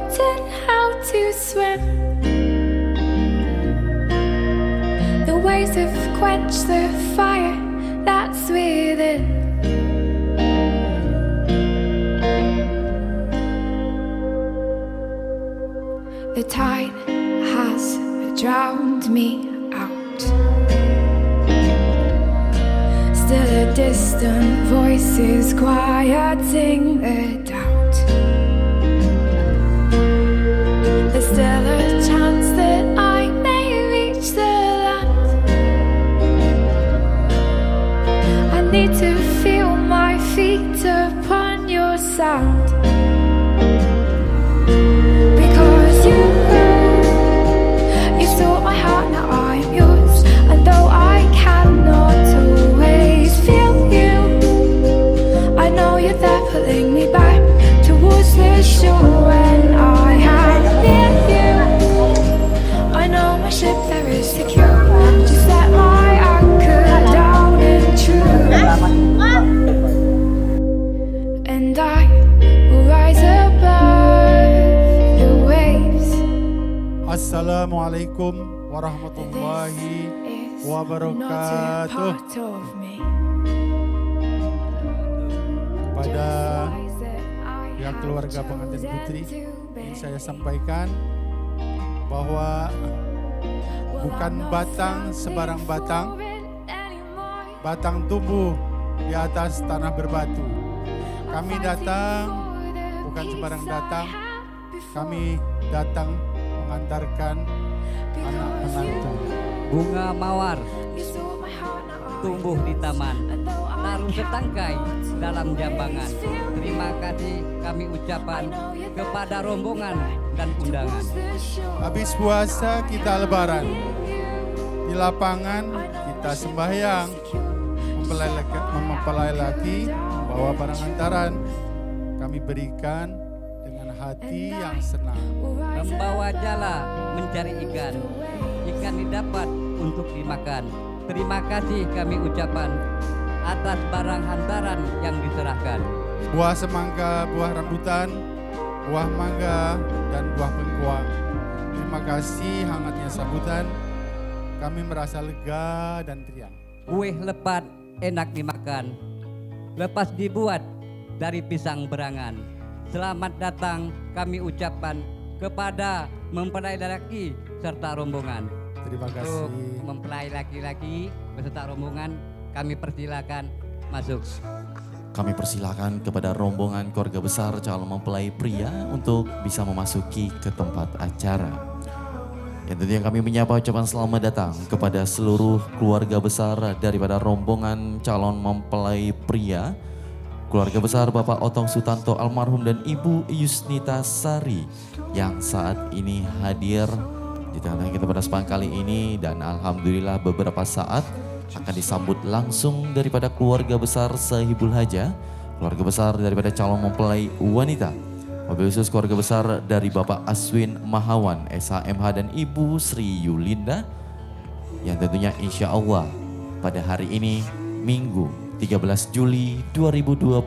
forgotten how to swim. The waves have quenched the fire that's within. The tide has drowned me out. Still a distant voice is quieting the doubt. There's still a chance that I may reach the land. I need to feel my feet upon your sand. Because you stole my heart, now I'm yours. And though I cannot always feel you, I know you're there pulling me back towards the shore. When I am near you, I know my ship there is secure. Just set my anchor down and true, and I will rise above the waves. Assalamualaikum warahmatullahi wabarakatuh. Kepada pihak keluarga pengantin putri, ingin saya sampaikan bahwa bukan batang sebarang batang, batang tumbuh di atas tanah berbatu. Kami datang bukan sembarang datang, kami datang mengantarkan anak menantu. Bunga mawar tumbuh di taman, taruh setangkai dalam jambangan. Terima kasih kami ucapkan kepada rombongan dan undangan. Habis puasa kita lebaran, di lapangan kita sembahyang, mempelai laki membawa barang hantaran. Kami berikan dengan hati yang senang. Membawa jala mencari ikan, ikan didapat untuk dimakan. Terima kasih kami ucapkan atas barang hantaran yang diserahkan. Buah semangka, buah rambutan, buah mangga, dan buah bengkuang. Terima kasih hangatnya sambutan. Kami merasa lega dan riang. Kue lepat enak dimakan, lepas dibuat dari pisang berangan. Selamat datang kami ucapkan kepada mempelai laki serta rombongan. Terima kasih. Untuk mempelai laki-laki beserta rombongan, kami persilakan masuk. Kami persilakan kepada rombongan keluarga besar calon mempelai pria untuk bisa memasuki ke tempat acara. Yang tentunya kami menyapa ucapan selamat datang kepada seluruh keluarga besar daripada rombongan calon mempelai pria. Keluarga besar Bapak Otong Sutanto almarhum dan Ibu Yusnita Sari yang saat ini hadir di tengah kita pada kesempatan kali ini, dan alhamdulillah beberapa saat akan disambut langsung daripada keluarga besar Sahibul Haja, keluarga besar daripada calon mempelai wanita, wabil khusus keluarga besar dari Bapak Aswin Mahawan SHMH dan Ibu Sri Yulinda, yang tentunya insya Allah pada hari ini Minggu 13 Juli 2025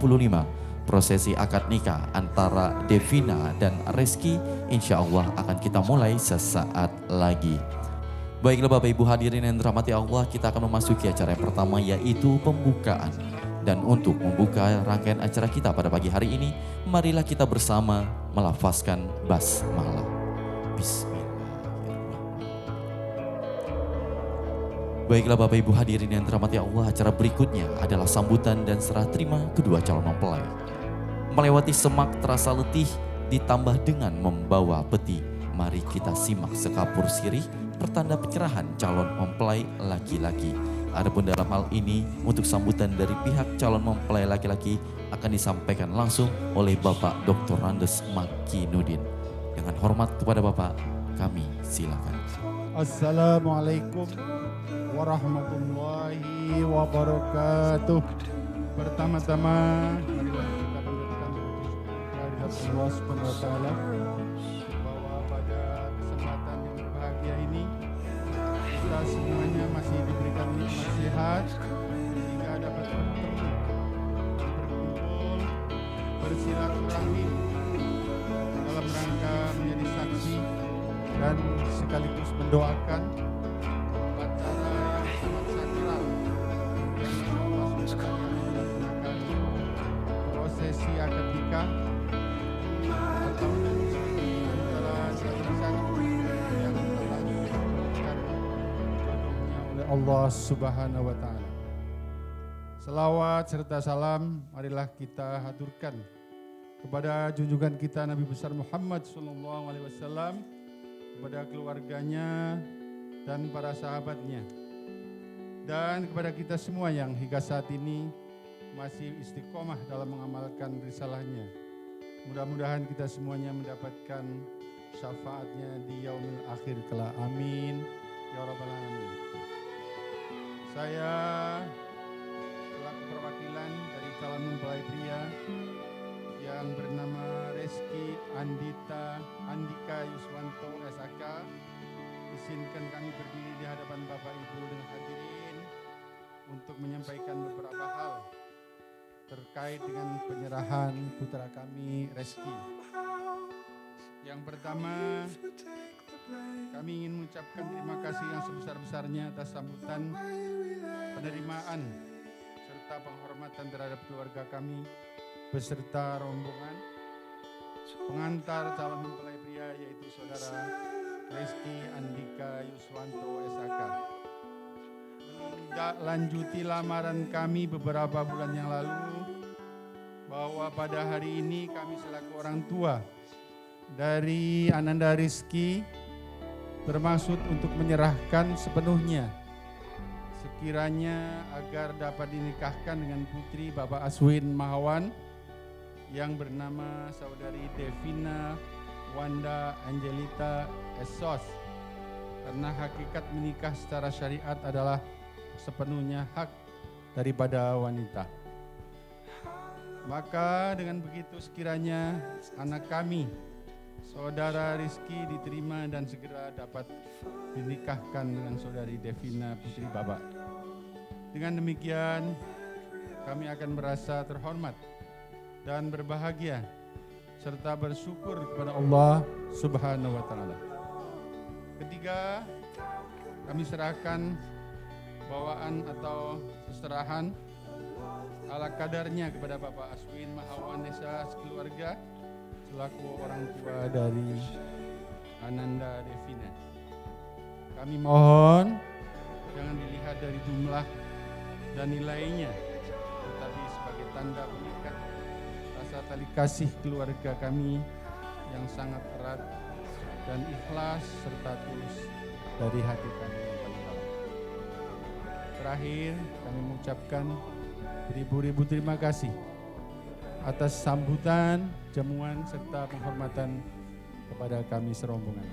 prosesi akad nikah antara Devina dan Reski insya Allah akan kita mulai sesaat lagi. Baiklah Bapak Ibu hadirin yang dirahmati Allah, kita akan memasuki acara yang pertama yaitu pembukaan. Dan untuk membuka rangkaian acara kita pada pagi hari ini, marilah kita bersama melafazkan basmalah. Bismillahirrahmanirrahim. Baiklah Bapak Ibu hadirin yang dirahmati Allah, acara berikutnya adalah sambutan dan serah terima kedua calon mempelai. Melewati semak terasa letih ditambah dengan membawa peti. Mari kita simak sekapur sirih pertanda pencerahan calon mempelai laki-laki. Adapun dalam hal ini untuk sambutan dari pihak calon mempelai laki-laki akan disampaikan langsung oleh Bapak Dr. Randes Makinudin. Dengan hormat kepada Bapak, kami silakan. Assalamualaikum warahmatullahi wabarakatuh. Pertama-tama marilah kita panjatkan kehadirat Allah Subhanahu wa taala bahwa pada kesempatan yang berbahagia ini kita semuanya masih diberikan nikmat sehat sehingga dapat bertemu, berkumpul, bersilaturahmi dalam rangka sekaligus mendoakan upacara yang sangat sakral menggunakan prosesi akad nikah atau antara insan yang telah ditentukan jodohnya oleh Allah Subhanahu wa taala. Selawat serta salam marilah kita haturkan kepada junjungan kita Nabi besar Muhammad SAW, kepada keluarganya dan para sahabatnya, dan kepada kita semua yang hingga saat ini masih istiqomah dalam mengamalkan risalahnya. Mudah-mudahan kita semuanya mendapatkan syafaatnya di yaumil akhir kelak. Amin ya rabbal alamin. Saya selaku perwakilan dari calon mempelai pria yang bernama Reski Andika Yuswanto SAK, izinkan kami berdiri di hadapan Bapak Ibu dan hadirin untuk menyampaikan beberapa hal terkait dengan penyerahan putra kami Reski. Yang pertama, kami ingin mengucapkan terima kasih yang sebesar-besarnya atas sambutan, penerimaan, serta penghormatan terhadap keluarga kami beserta rombongan pengantar calon mempelai pria, yaitu saudara Reski Andika Yuswanto SAK. Menindaklanjuti lamaran kami beberapa bulan yang lalu, bahwa pada hari ini kami selaku orang tua dari Ananda Rizky bermaksud untuk menyerahkan sepenuhnya sekiranya agar dapat dinikahkan dengan putri Bapak Aswin Mahawan yang bernama saudari Devina Wanda Angelita Esos, karena hakikat menikah secara syariat adalah sepenuhnya hak daripada wanita. Maka dengan begitu sekiranya anak kami saudara Rizky diterima dan segera dapat dinikahkan dengan saudari Devina putri Bapak. Dengan demikian kami akan merasa terhormat dan berbahagia serta bersyukur kepada Allah Subhanahu wa taala. Ketiga, kami serahkan bawaan atau seserahan ala kadarnya kepada Bapak Aswin Mahawan Desa sekeluarga selaku orang tua dari Ananda Devina. Kami mohon jangan dilihat dari jumlah dan nilainya, tetapi sebagai tanda pengikat rasa tali kasih keluarga kami yang sangat erat dan ikhlas serta tulus dari hati kami yang paling dalam. Terakhir, kami mengucapkan beribu-ribu terima kasih atas sambutan, jamuan serta penghormatan kepada kami serombongan.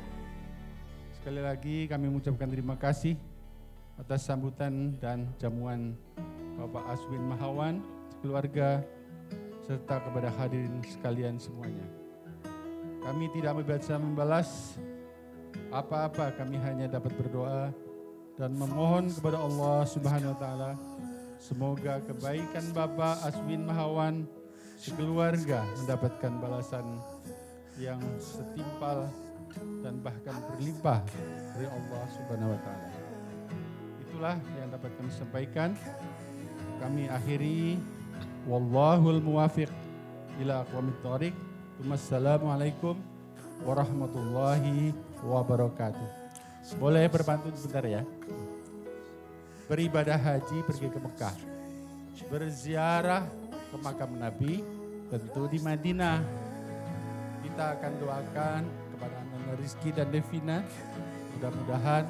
Sekali lagi kami mengucapkan terima kasih atas sambutan dan jamuan Bapak Aswin Mahawan, keluarga, serta kepada hadirin sekalian semuanya. Kami tidak bisa membalas apa-apa, kami hanya dapat berdoa dan memohon kepada Allah Subhanahu wa taala semoga kebaikan Bapak Aswin Mahawan sekeluarga mendapatkan balasan yang setimpal dan bahkan berlimpah dari Allah Subhanahu wa taala. Itulah yang dapat kami sampaikan. Kami akhiri, wallahul muwafiq ila aqwamit thoriq. Wassalamualaikum warahmatullahi wabarakatuh. Boleh berpantun sebentar ya. Beribadah haji pergi ke Mekah, berziarah ke makam Nabi tentu di Madinah. Kita akan doakan kepada Ananda Rizky dan Devina, mudah-mudahan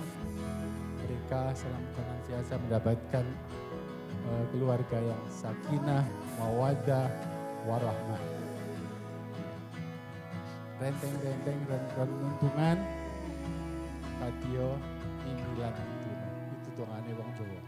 mereka senantiasa mendapatkan keluarga yang sakinah, mawaddah, warahmah. Renteng-renteng dan untungan patio imilan itu doane wong Jawa.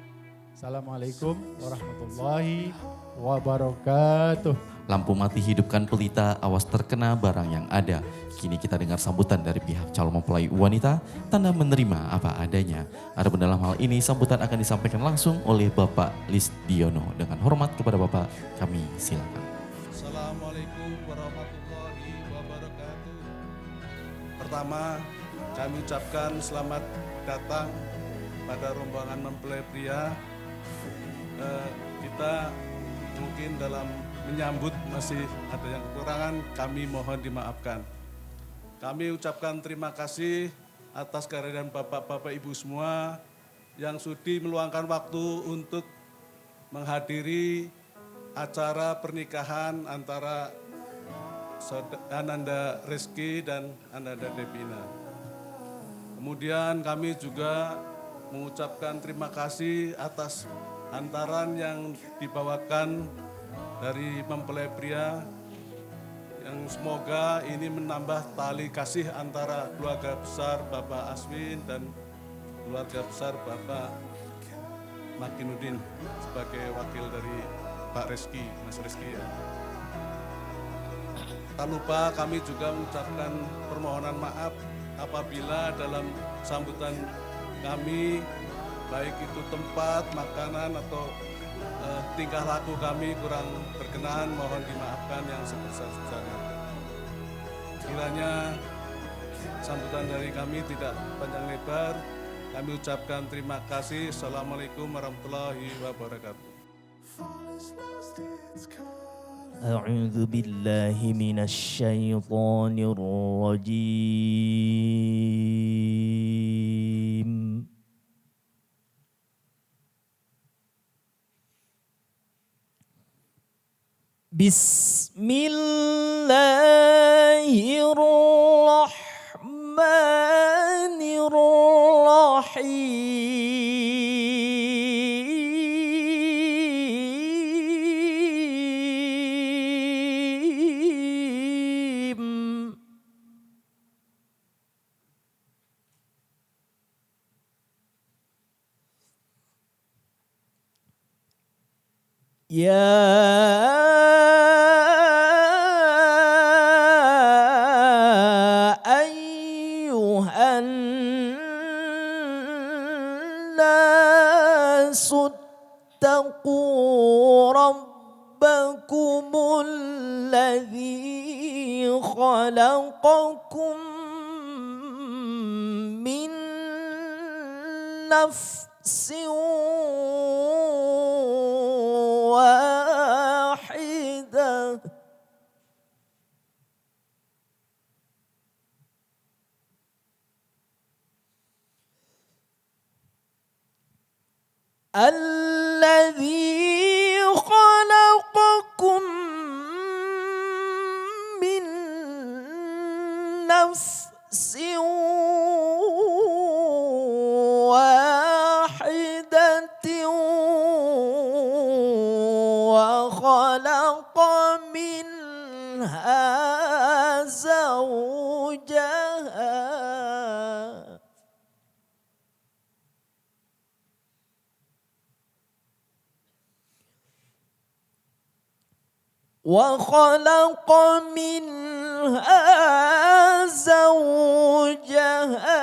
Assalamualaikum warahmatullahi wabarakatuh. Lampu mati hidupkan pelita, awas terkena barang yang ada. Kini kita dengar sambutan dari pihak calon mempelai wanita, tanda menerima apa adanya. Adapun dalam hal ini sambutan akan disampaikan langsung oleh Bapak Lisdiono. Dengan hormat kepada Bapak, kami silakan. Assalamualaikum warahmatullahi wabarakatuh. Pertama, kami ucapkan selamat datang pada rombongan mempelai pria. Kita mungkin dalam menyambut masih ada yang kekurangan, kami mohon dimaafkan. Kami ucapkan terima kasih atas kehadiran Bapak-Bapak Ibu semua yang sudi meluangkan waktu untuk menghadiri acara pernikahan antara Ananda Rizky dan Ananda Devina. Kemudian kami juga mengucapkan terima kasih atas hantaran yang dibawakan dari mempelai pria, yang semoga ini menambah tali kasih antara keluarga besar Bapak Aswin dan keluarga besar Bapak Makinuddin sebagai wakil dari Pak Rizky, Mas Rizky ya. Tak lupa kami juga mengucapkan permohonan maaf apabila dalam sambutan kami, baik itu tempat, makanan atau tingkah laku kami kurang berkenan, mohon dimaafkan yang sebesar-besarnya. Kiranya sambutan dari kami tidak panjang lebar, kami ucapkan terima kasih. Assalamualaikum warahmatullahi wabarakatuh. أعوذ بالله من الشيطان الرجيم بسم الله الرحمن الرحيم أيها الناس اتقوا ربكم الذي خلقكم من نفس واحدة الذي خلقكم من نفس واحدة وخلق منها زوجها وخلق منها زوجها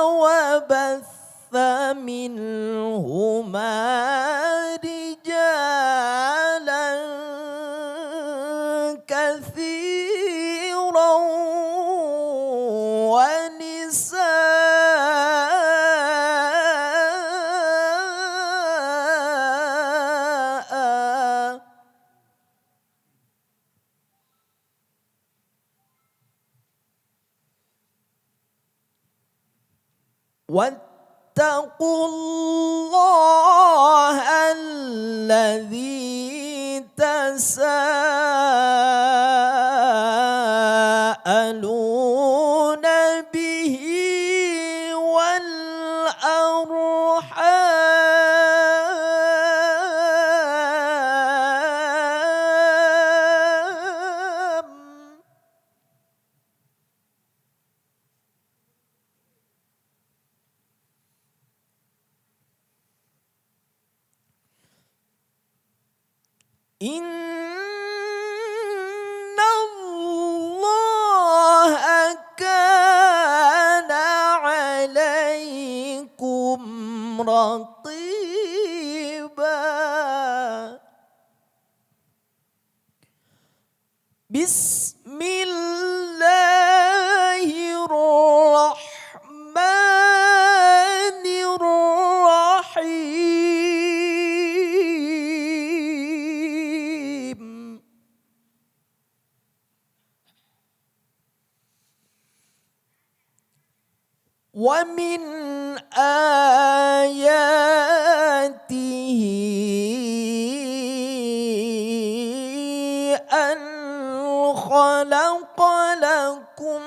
وبث منهما رجالا كثيرا ونساء واتقوا الله الذي تساءلون به والأرحام إن الله كان عليكم رقيبا بسم الله الرحمن ومن آياته أن خلق لكم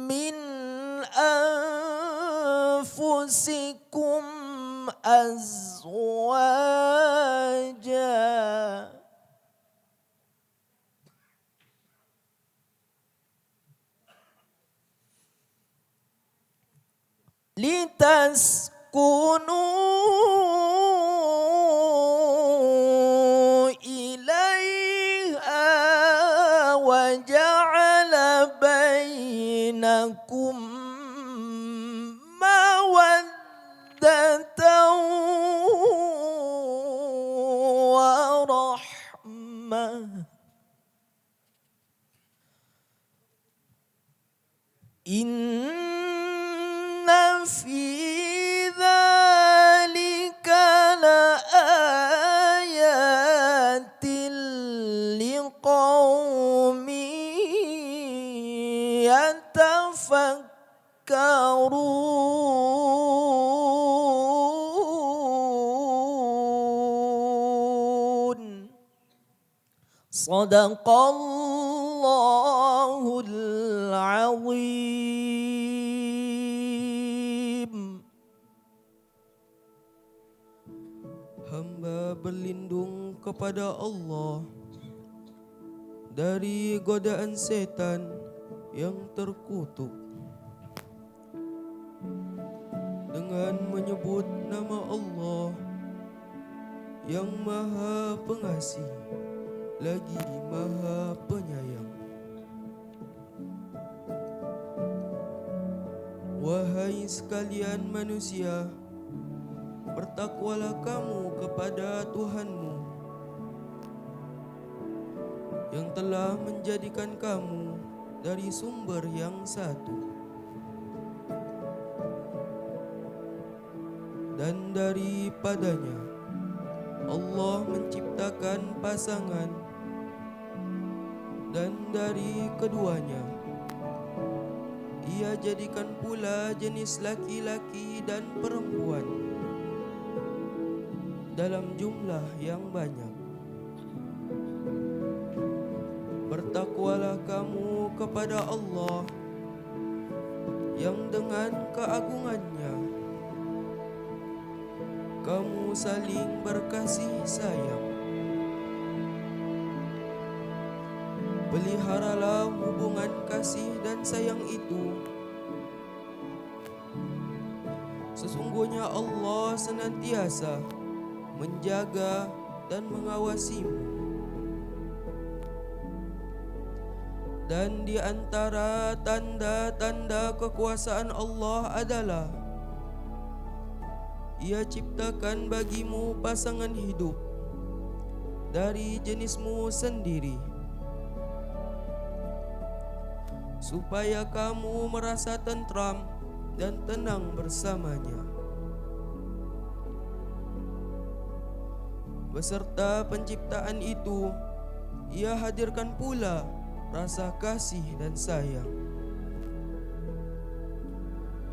من أنفسكم أزواجا لتسكنوا إليها وجعل بينكم مودة ورحمة إن في ذلك لآيات لقوم يتفكرون صدق الله العظيم. Hamba berlindung kepada Allah dari godaan setan yang terkutuk dengan menyebut nama Allah yang Maha Pengasih lagi Maha Penyayang. Wahai sekalian manusia, bertakwalah kamu kepada Tuhanmu yang telah menjadikan kamu dari sumber yang satu dan daripadanya Allah menciptakan pasangan dan dari keduanya Ia jadikan pula jenis laki-laki dan perempuan dalam jumlah yang banyak. Bertakwalah kamu kepada Allah yang dengan keagungannya kamu saling berkasih sayang. Peliharalah hubungan kasih dan sayang itu. Sesungguhnya Allah senantiasa menjaga dan mengawasimu. Dan di antara tanda-tanda kekuasaan Allah adalah Ia ciptakan bagimu pasangan hidup dari jenismu sendiri, supaya kamu merasa tentram dan tenang bersamanya. Beserta penciptaan itu, Ia hadirkan pula rasa kasih dan sayang,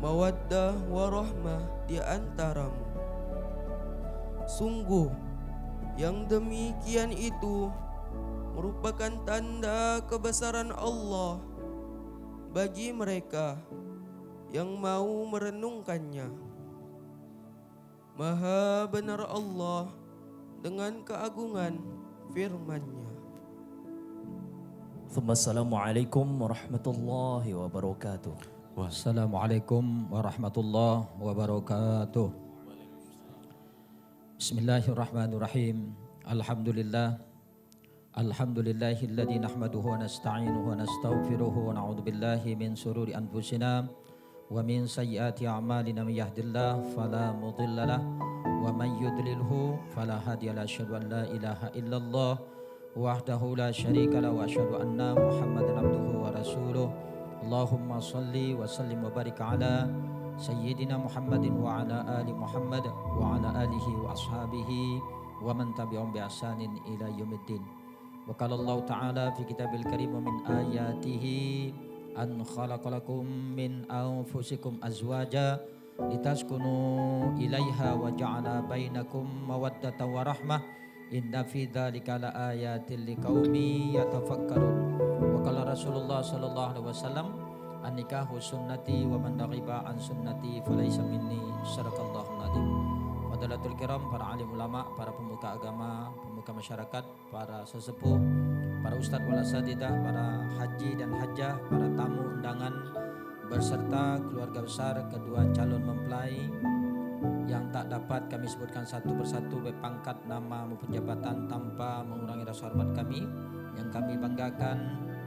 mawaddah warahmah di antaramu. Sungguh, yang demikian itu merupakan tanda kebesaran Allah bagi mereka yang mau merenungkannya. Maha benar Allah dengan keagungan firman-Nya. Assalamualaikum warahmatullahi wabarakatuh. Assalamualaikum warahmatullahi wabarakatuh. Bismillahirrahmanirrahim. Alhamdulillahilladzi nahmaduhu wa nasta'inuhu wa nastaghfiruhu wa na'udzu billahi min shururi anfusina wa min sayyiati a'malina may yahdihillahu fala mudhillalah wa may yudlilhu fala hadiyalah. Asyhadu an la ilaha illallah wahdahu la syarikalah wa asyhadu anna Muhammadan abduhu wa rasuluh. Allahumma salli wa sallim wa barik ala Sayyidina Muhammadin wa ala ali Muhammad wa ala alihi wa ashabihi wa man tabi'ahum bi ihsanin ila yaumiddin. Wa qala Allah ta'ala fi kitabil karim min ayatihi an khalaqalakum min anfusikum azwaja litaskunu ilaiha wa ja'ala bainakum mawaddatan wa rahmah inna fi dzalika laayatil liqaumi yatafakkarun. Wa qala Rasulullah sallallahu alaihi wasallam an-nikahu sunnati wa man raghiba an sunnati falaysa minni. Sadaqallahu nadim. Fadalatul kiram, para alim ulama, para pemuka agama, pemuka masyarakat, para sesepuh, para ustadz wal asatidzah, para haji dan hajjah, para tamu undangan berserta keluarga besar kedua calon mempelai yang tak dapat kami sebutkan satu persatu berpangkat, nama maupun jabatan tanpa mengurangi rasa hormat kami, yang kami banggakan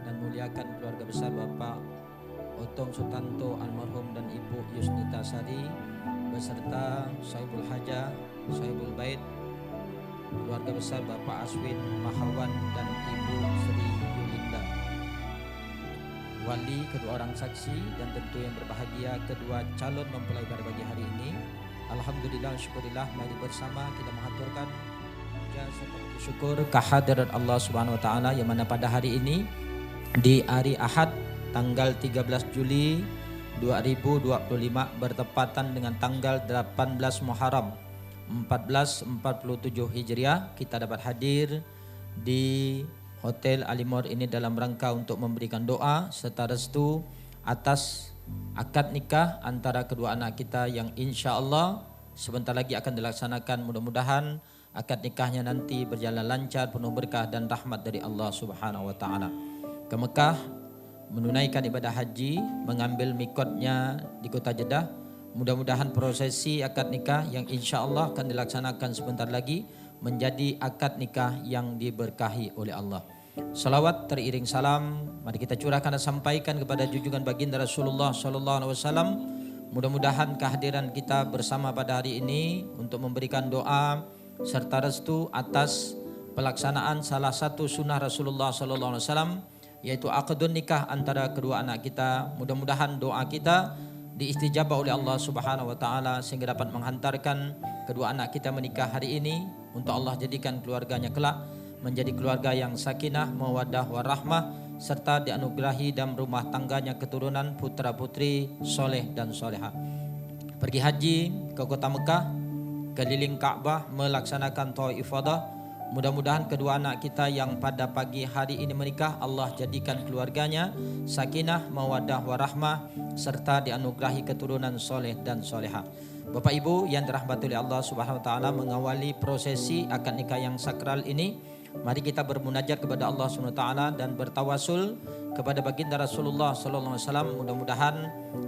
dan muliakan keluarga besar Bapak Otong Sutanto almarhum dan Ibu Yusnita Sari beserta Sahibul Hajah, Sahibul Bait, keluarga besar Bapak Aswin Mahawan dan Ibu Sri Yulinda, wali kedua orang saksi, dan tentu yang berbahagia kedua calon mempelai pada pagi hari ini. Alhamdulillah, syukurillah, mari bersama kita mengaturkan puja serta syukur kehadirat Allah Subhanahu wa taala yang mana pada hari ini di hari Ahad tanggal 13 Juli 2025 bertepatan dengan tanggal 18 Muharram 1447 Hijriah, kita dapat hadir di Hotel Alimor ini dalam rangka untuk memberikan doa serta restu atas akad nikah antara kedua anak kita yang insya Allah sebentar lagi akan dilaksanakan. Mudah-mudahan akad nikahnya nanti berjalan lancar, penuh berkah dan rahmat dari Allah Subhanahu wa taala. Ke Mekah menunaikan ibadah haji, mengambil mikotnya di kota Jeddah. Mudah-mudahan prosesi akad nikah yang insya Allah akan dilaksanakan sebentar lagi menjadi akad nikah yang diberkahi oleh Allah. Salawat teriring salam mari kita curahkan dan sampaikan kepada junjungan baginda Rasulullah sallallahu alaihi wasallam. Mudah-mudahan kehadiran kita bersama pada hari ini untuk memberikan doa serta restu atas pelaksanaan salah satu sunnah Rasulullah sallallahu alaihi wasallam, yaitu akadun nikah antara kedua anak kita. Mudah-mudahan doa kita diistijabah oleh Allah Subhanahu wa taala sehingga dapat menghantarkan kedua anak kita menikah hari ini untuk Allah jadikan keluarganya kelak menjadi keluarga yang sakinah, mawaddah, warahmah, serta dianugerahi dalam rumah tangganya keturunan putra-putri soleh dan soleha. Pergi haji ke kota Mekah, keliling Ka'bah, melaksanakan tawaf ifadah. Mudah-mudahan kedua anak kita yang pada pagi hari ini menikah, Allah jadikan keluarganya sakinah, mawaddah, warahmah, serta dianugerahi keturunan soleh dan soleha. Bapak Ibu yang dirahmati oleh Allah Subhanahu wa taala, mengawali prosesi akad nikah yang sakral ini, mari kita bermunajat kepada Allah Subhanahu wa taala dan bertawasul kepada baginda Rasulullah sallallahu alaihi wasallam. Mudah-mudahan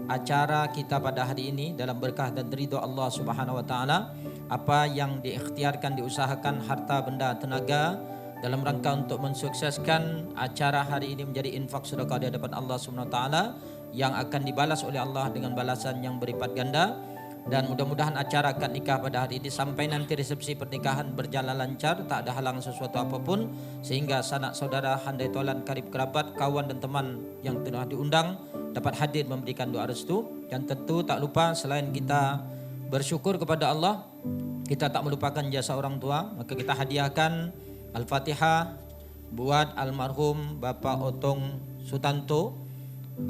acara kita pada hari ini dalam berkah dan ridho Allah Subhanahu wa taala, apa yang diikhtiarkan, diusahakan harta, benda, tenaga dalam rangka untuk mensukseskan acara hari ini menjadi infak sedekah di hadapan Allah Subhanahu wa taala yang akan dibalas oleh Allah dengan balasan yang berlipat ganda. Dan mudah-mudahan acara akad nikah pada hari ini sampai nanti resepsi pernikahan berjalan lancar, tak ada halang sesuatu apapun, sehingga sanak saudara, handai tolan, karib kerabat, kawan dan teman yang telah diundang dapat hadir memberikan doa restu. Dan tentu tak lupa selain kita bersyukur kepada Allah, kita tak melupakan jasa orang tua, maka kita hadiahkan Al-Fatihah buat almarhum Bapak Otong Sutanto,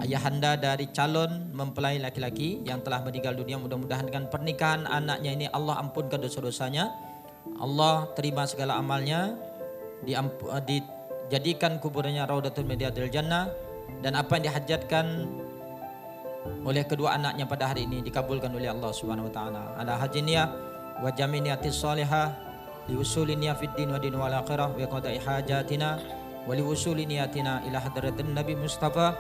ayahanda dari calon mempelai laki-laki yang telah meninggal dunia. Mudah-mudahan dengan pernikahan anaknya ini Allah ampunkan dosa-dosanya, Allah terima segala amalnya, dijadikan kuburannya Raudatul min Riyadil Jannah, dan apa yang dihajatkan oleh kedua anaknya pada hari ini dikabulkan oleh Allah Subhanahu wa taala. Ala hajiniyah wa jaminiyatis salihah liusuliniyah fid din wa din wal akhirah wa qada'i hajatina wa liusuliniyatina ila hadratin Nabi Mustafa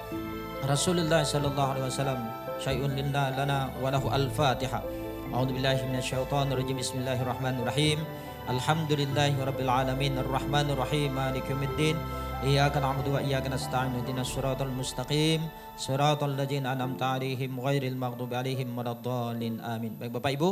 Rasulullah sallallahu alaihi wasallam. Syai'un lana wa lahu al-Fatihah. A'udzubillahi minasyaitonir rajim. Bismillahirrahmanirrahim. Alhamdulillahi rabbil alamin arrahmanir rahim maliki yaumiddin. Iyyaka na'budu wa iyyaka nasta'in. Ihdinas siratal mustaqim. Siratal ladzina an'amta 'alaihim ghairil maghdubi 'alaihim waladdallin. Amin. Baik Bapak Ibu,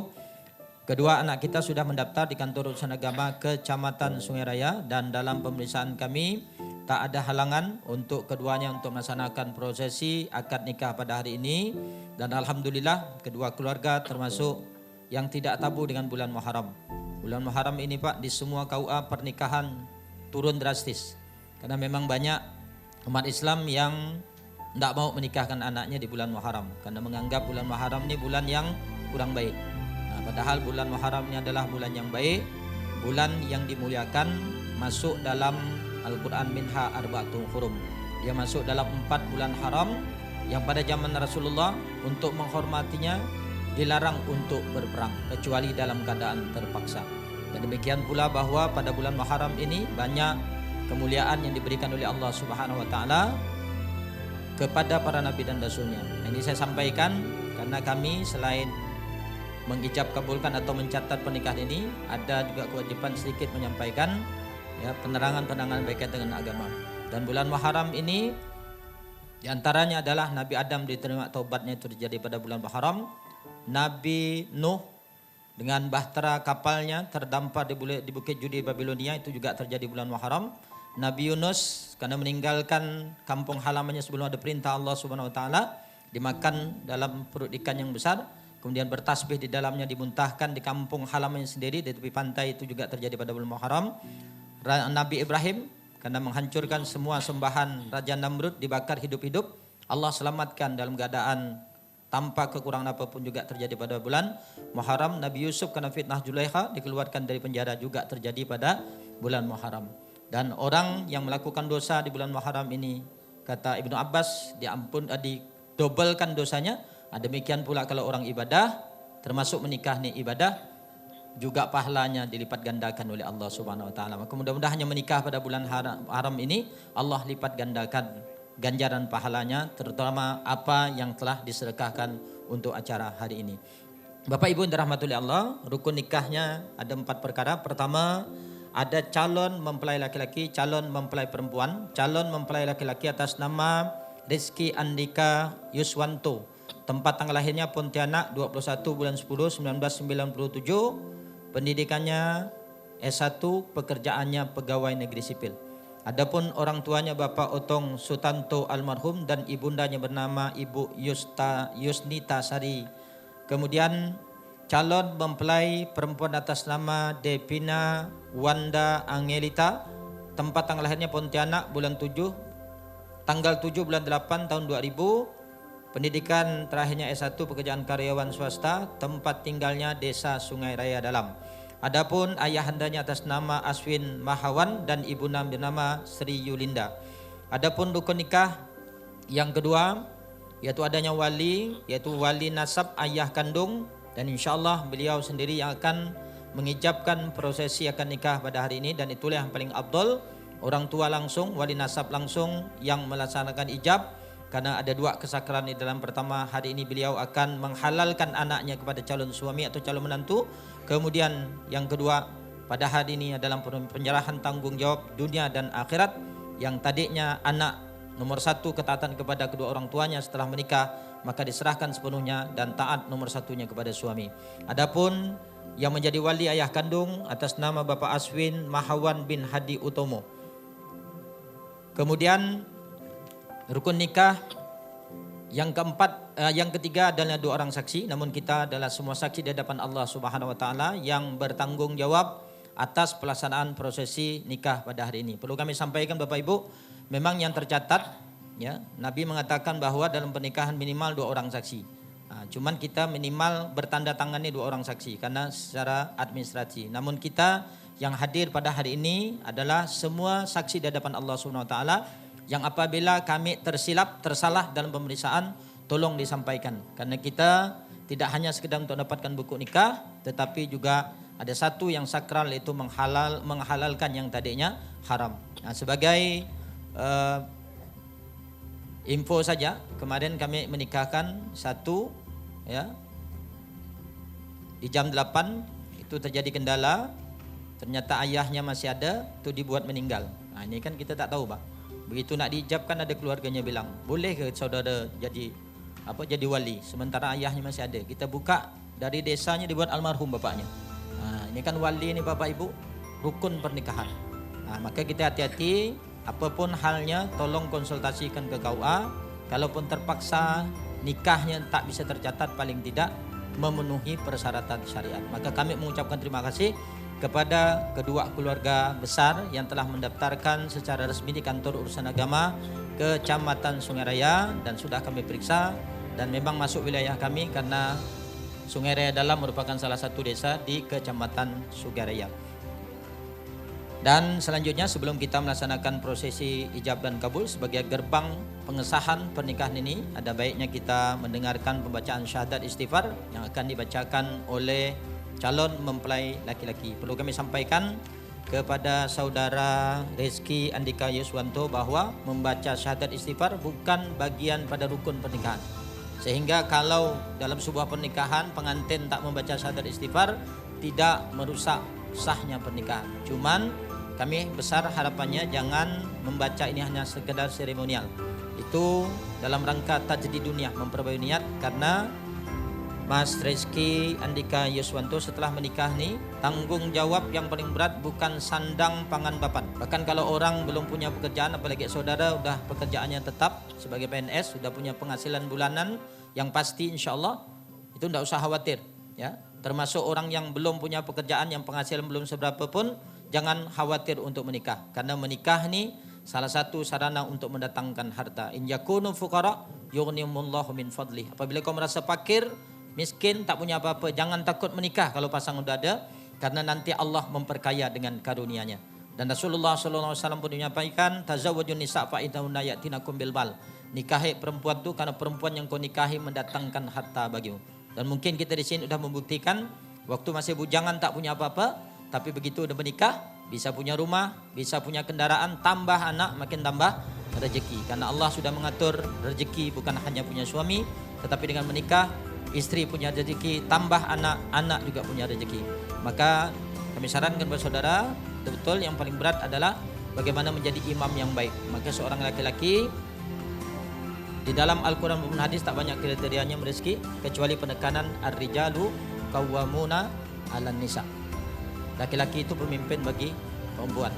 kedua anak kita sudah mendaftar di kantor urusan agama Kecamatan Sungai Raya, dan dalam pemeriksaan kami tak ada halangan untuk keduanya untuk melaksanakan prosesi akad nikah pada hari ini. Dan alhamdulillah kedua keluarga termasuk yang tidak tabu dengan bulan Muharram. Bulan Muharram ini Pak, di semua KUA pernikahan turun drastis, karena memang banyak umat Islam yang tidak mau menikahkan anaknya di bulan Muharram karena menganggap bulan Muharram ini bulan yang kurang baik. Nah, padahal bulan Muharram ini adalah bulan yang baik, bulan yang dimuliakan, masuk dalam Al-Quran minha arba'atun hurum. Dia masuk dalam 4 bulan haram yang pada zaman Rasulullah untuk menghormatinya dilarang untuk berperang kecuali dalam keadaan terpaksa. Dan demikian pula bahwa pada bulan Muharram ini banyak kemuliaan yang diberikan oleh Allah Subhanahu wa taala kepada para nabi dan rasulnya. Ini saya sampaikan karena kami selain mengijab kabulkan atau mencatat pernikahan ini, ada juga kewajiban sedikit menyampaikan ya penerangan-penerangan berkaitan dengan agama. Dan bulan Muharram ini diantaranya adalah Nabi Adam diterima taubatnya itu terjadi pada bulan Muharram. Nabi Nuh dengan bahtera kapalnya terdampar di Bukit Judi Babilonia itu juga terjadi bulan Muharram. Nabi Yunus karena meninggalkan kampung halamannya sebelum ada perintah Allah Subhanahu wa taala dimakan dalam perut ikan yang besar, kemudian bertasbih di dalamnya, dimuntahkan di kampung halamannya sendiri di tepi pantai, itu juga terjadi pada bulan Muharram. Nabi Ibrahim karena menghancurkan semua sembahan Raja Namrud dibakar hidup-hidup, Allah selamatkan dalam keadaan tanpa kekurangan apapun, juga terjadi pada bulan Muharram. Nabi Yusuf karena fitnah Zulaikha dikeluarkan dari penjara, juga terjadi pada bulan Muharram. Dan orang yang melakukan dosa di bulan Muharram ini, kata Ibnu Abbas, didobelkan dosanya. Demikian pula kalau orang ibadah, termasuk menikah nih ibadah, juga pahalanya dilipat gandakan oleh Allah Subhanahu wa taala. Maka mudah-mudahan yang menikah pada bulan haram ini Allah lipat gandakan ganjaran pahalanya, terutama apa yang telah disedekahkan untuk acara hari ini. Bapak Ibu yang dirahmati oleh Allah, rukun nikahnya ada 4 perkara. Pertama, ada calon mempelai laki-laki, calon mempelai perempuan. Calon mempelai laki-laki atas nama Rizky Andika Yuswanto. Tempat tanggal lahirnya Pontianak 21 bulan 10 1997. Pendidikannya S1, pekerjaannya pegawai negeri sipil. Adapun orang tuanya Bapak Otong Sutanto almarhum dan ibundanya bernama Ibu Yusnita Sari. Kemudian calon mempelai perempuan atas nama Devina Wanda Angelita. Tempat tanggal lahirnya Pontianak bulan 7 tanggal 7 bulan 8 tahun 2000. Pendidikan terakhirnya S1, pekerjaan karyawan swasta. Tempat tinggalnya Desa Sungai Raya Dalam. Adapun ayahandanya atas nama Aswin Mahawan dan ibu bernama Sri Yulinda. Adapun rukun nikah yang kedua yaitu adanya wali, yaitu wali nasab ayah kandung, dan insyaallah beliau sendiri yang akan mengijabkan prosesi akad nikah pada hari ini, dan itulah yang paling afdol. Orang tua langsung, wali nasab langsung yang melaksanakan ijab, karena ada 2 kesakralan di dalam. Pertama, hari ini beliau akan menghalalkan anaknya kepada calon suami atau calon menantu. Kemudian yang kedua, pada hari ini adalah penyerahan tanggung jawab dunia dan akhirat, yang tadinya anak nomor 1 ketaatan kepada kedua orang tuanya setelah menikah, maka diserahkan sepenuhnya dan taat nomor 1-nya kepada suami. Adapun yang menjadi wali ayah kandung atas nama Bapak Aswin Mahawan bin Hadi Utomo. Kemudian rukun nikah yang ketiga adalah 2 orang saksi, namun kita adalah semua saksi di hadapan Allah Subhanahu wa taala yang bertanggung jawab atas pelaksanaan prosesi nikah pada hari ini. Perlu kami sampaikan Bapak Ibu, memang yang tercatat ya, Nabi mengatakan bahwa dalam pernikahan minimal 2 orang saksi. Cuman kita minimal bertanda tangannya 2 orang saksi karena secara administrasi. Namun kita yang hadir pada hari ini adalah semua saksi di hadapan Allah Subhanahu wa taala, yang apabila kami tersalah dalam pemeriksaan, tolong disampaikan. Karena kita tidak hanya sekedar untuk mendapatkan buku nikah, tetapi juga ada satu yang sakral, yaitu menghalalkan yang tadinya haram. Nah, sebagai info saja, kemarin kami menikahkan satu ya di jam 8 itu terjadi kendala, ternyata ayahnya masih ada, itu dibuat meninggal. Nah, ini kan kita tak tahu Pak. Begitu nak diijabkan, ada keluarganya bilang, boleh ke saudara jadi wali sementara ayahnya masih ada? Kita buka dari desanya dibuat almarhum bapaknya. Nah, ini kan wali ini Bapak Ibu, rukun pernikahan. Nah, maka kita hati-hati, apapun halnya tolong konsultasikan ke KUA. Kalaupun terpaksa nikahnya tak bisa tercatat, paling tidak memenuhi persyaratan syariat, maka kami mengucapkan terima kasih kepada kedua keluarga besar yang telah mendaftarkan secara resmi di kantor urusan agama Kecamatan Sungai Raya dan sudah kami periksa dan memang masuk wilayah kami karena Sungai Raya Dalam merupakan salah satu desa di Kecamatan Sungai Raya. Dan selanjutnya sebelum kita melaksanakan prosesi ijab dan kabul sebagai gerbang pengesahan pernikahan ini, ada baiknya kita mendengarkan pembacaan syahadat istighfar yang akan dibacakan oleh calon mempelai laki-laki. Perlu kami sampaikan kepada saudara Rezeki Andika Yuswanto bahwa membaca syahadat istighfar bukan bagian pada rukun pernikahan. Sehingga kalau dalam sebuah pernikahan pengantin tak membaca syahadat istighfar, tidak merusak sahnya pernikahan. Cuman kami besar harapannya jangan membaca ini hanya sekedar seremonial. Itu dalam rangka tajdid dunia, memperbaiki niat, karena Mas Rezeki Andika Yuswanto setelah menikah nih, tanggung jawab yang paling berat bukan sandang pangan papan. Bahkan kalau orang belum punya pekerjaan, apalagi saudara udah pekerjaannya tetap sebagai PNS, sudah punya penghasilan bulanan yang pasti insya Allah, itu tidak usah khawatir ya. Termasuk orang yang belum punya pekerjaan, yang penghasilan belum seberapa pun, jangan khawatir untuk menikah. Karena menikah nih salah satu sarana untuk mendatangkan harta. In yakunu fuqara yughnihumullahu min fadlih. Apabila kau merasa fakir, miskin, tak punya apa-apa, jangan takut menikah kalau pasangan sudah ada, karena nanti Allah memperkaya dengan karunia-Nya. Dan Rasulullah SAW pun menyampaikan, tazawwajun nisa fa innahunna ya'tinakum bil mal. Nikahi perempuan itu karena perempuan yang kau nikahi mendatangkan harta bagimu. Dan mungkin kita di sini sudah membuktikan waktu masih bujangan tak punya apa-apa, tapi begitu udah menikah bisa punya rumah, bisa punya kendaraan, tambah anak makin tambah rezeki. Karena Allah sudah mengatur rezeki bukan hanya punya suami, tetapi dengan menikah istri punya rezeki, tambah anak, anak juga punya rezeki. Maka kami sarankan kepada saudara, betul yang paling berat adalah bagaimana menjadi imam yang baik. Maka seorang laki-laki di dalam Al-Quran maupun hadis tak banyak kriterianya rezeki, kecuali penekanan ar-rijalu qawwamuna 'alan nisa. Laki-laki itu pemimpin bagi perempuan.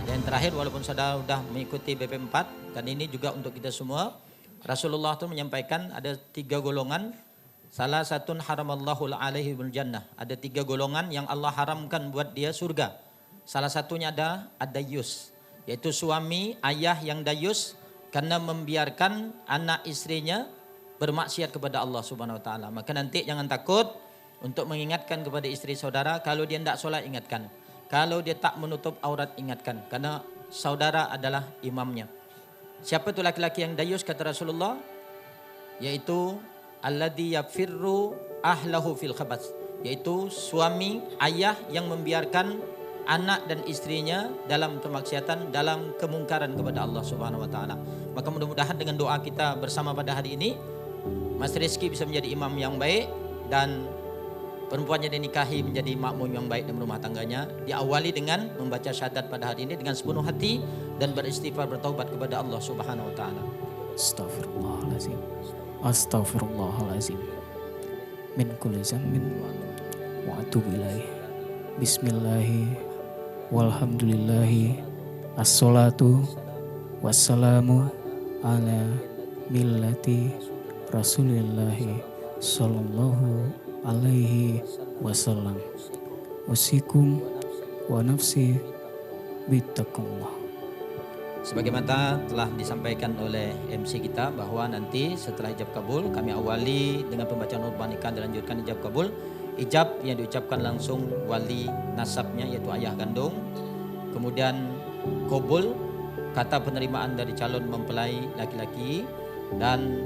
Dan terakhir, walaupun saudara sudah mengikuti BP4, dan ini juga untuk kita semua, Rasulullah itu menyampaikan ada 3 golongan. Salah satu haramallahu alaihi bil jannah. Ada 3 golongan yang Allah haramkan buat dia surga. Salah satunya ada ad-dayyus, yaitu suami ayah yang dayus karena membiarkan anak istrinya bermaksiat kepada Allah Subhanahu wa taala. Maka nanti jangan takut untuk mengingatkan kepada istri saudara, kalau dia tidak solat ingatkan. Kalau dia tak menutup aurat ingatkan, karena saudara adalah imamnya. Siapa itu laki-laki yang dayus kata Rasulullah? Yaitu alladzi yafirru ahlahu fil khabas, yaitu suami ayah yang membiarkan anak dan istrinya dalam kemaksiatan, dalam kemungkaran kepada Allah Subhanahu wa taala. Maka mudah-mudahan dengan doa kita bersama pada hari ini, Mas Rizky bisa menjadi imam yang baik dan perempuannya dinikahi menjadi makmum yang baik dalam rumah tangganya. Diawali dengan membaca syahadat pada hari ini dengan sepenuh hati dan beristighfar, bertaubat kepada Allah Subhanahu wa taala. Astaghfirullahalazim. Astaghfirullahalazim. Min kulli zammin wa atubu ilaih. Bismillahi walhamdulillahi assalatu wassalamu ala millati rasulillahi sallallahu alaihi wasallam. Usikum wa nafsi bittaqullah. Sebagaimana telah disampaikan oleh MC kita bahwa nanti setelah ijab kabul kami awali dengan pembacaan khutbah nikah, dilanjutkan ijab kabul. Ijab yang diucapkan langsung wali nasabnya yaitu ayah kandung. Kemudian kabul kata penerimaan dari calon mempelai laki-laki, dan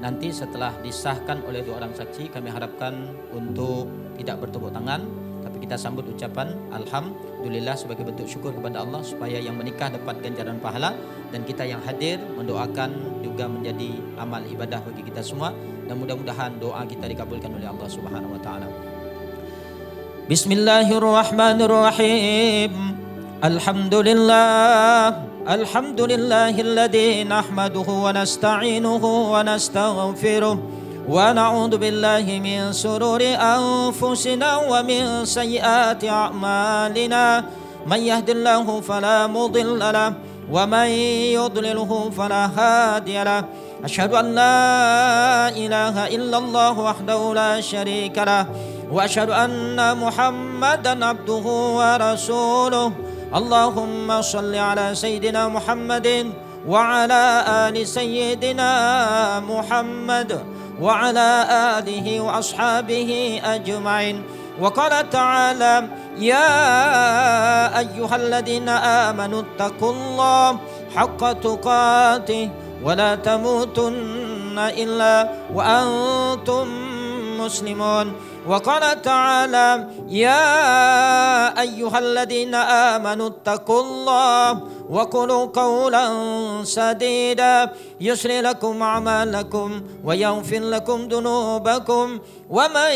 nanti setelah disahkan oleh 2 orang saksi kami harapkan untuk tidak bertepuk tangan, tapi kita sambut ucapan alhamdulillah sebagai bentuk syukur kepada Allah supaya yang menikah dapat ganjaran pahala, dan kita yang hadir mendoakan juga menjadi amal ibadah bagi kita semua, dan mudah-mudahan doa kita dikabulkan oleh Allah Subhanahu wa taala. Bismillahirrahmanirrahim. Alhamdulillah. Alhamdulillahilladzi nahmaduhu wa nasta'inuhu wa nastaghfiruh wa na'udzu billahi min sururi anfusina wa min sayyiati a'malina. May yahdihillahu fala mudilla lahu wa may yudlilhu fala hadiya lahu. Asyhadu an la ilaha illallah wahdahu la syarika lahu wa asyhadu anna Muhammadan abduhu wa rasuluh. Allahumma salli ala Sayyidina Muhammadin وعلى آل سيدنا محمد وعلى آله وأصحابه أجمعين. وقال تعالى يا أيها الذين آمنوا اتقوا الله حق تقاته ولا تموتن إلا وأنتم مسلمون. وقال تعالى يا أيها الذين آمنوا اتقوا الله وقولوا قولا سديدا يسر لكم أعمالكم ويغفر لكم ذنوبكم ومن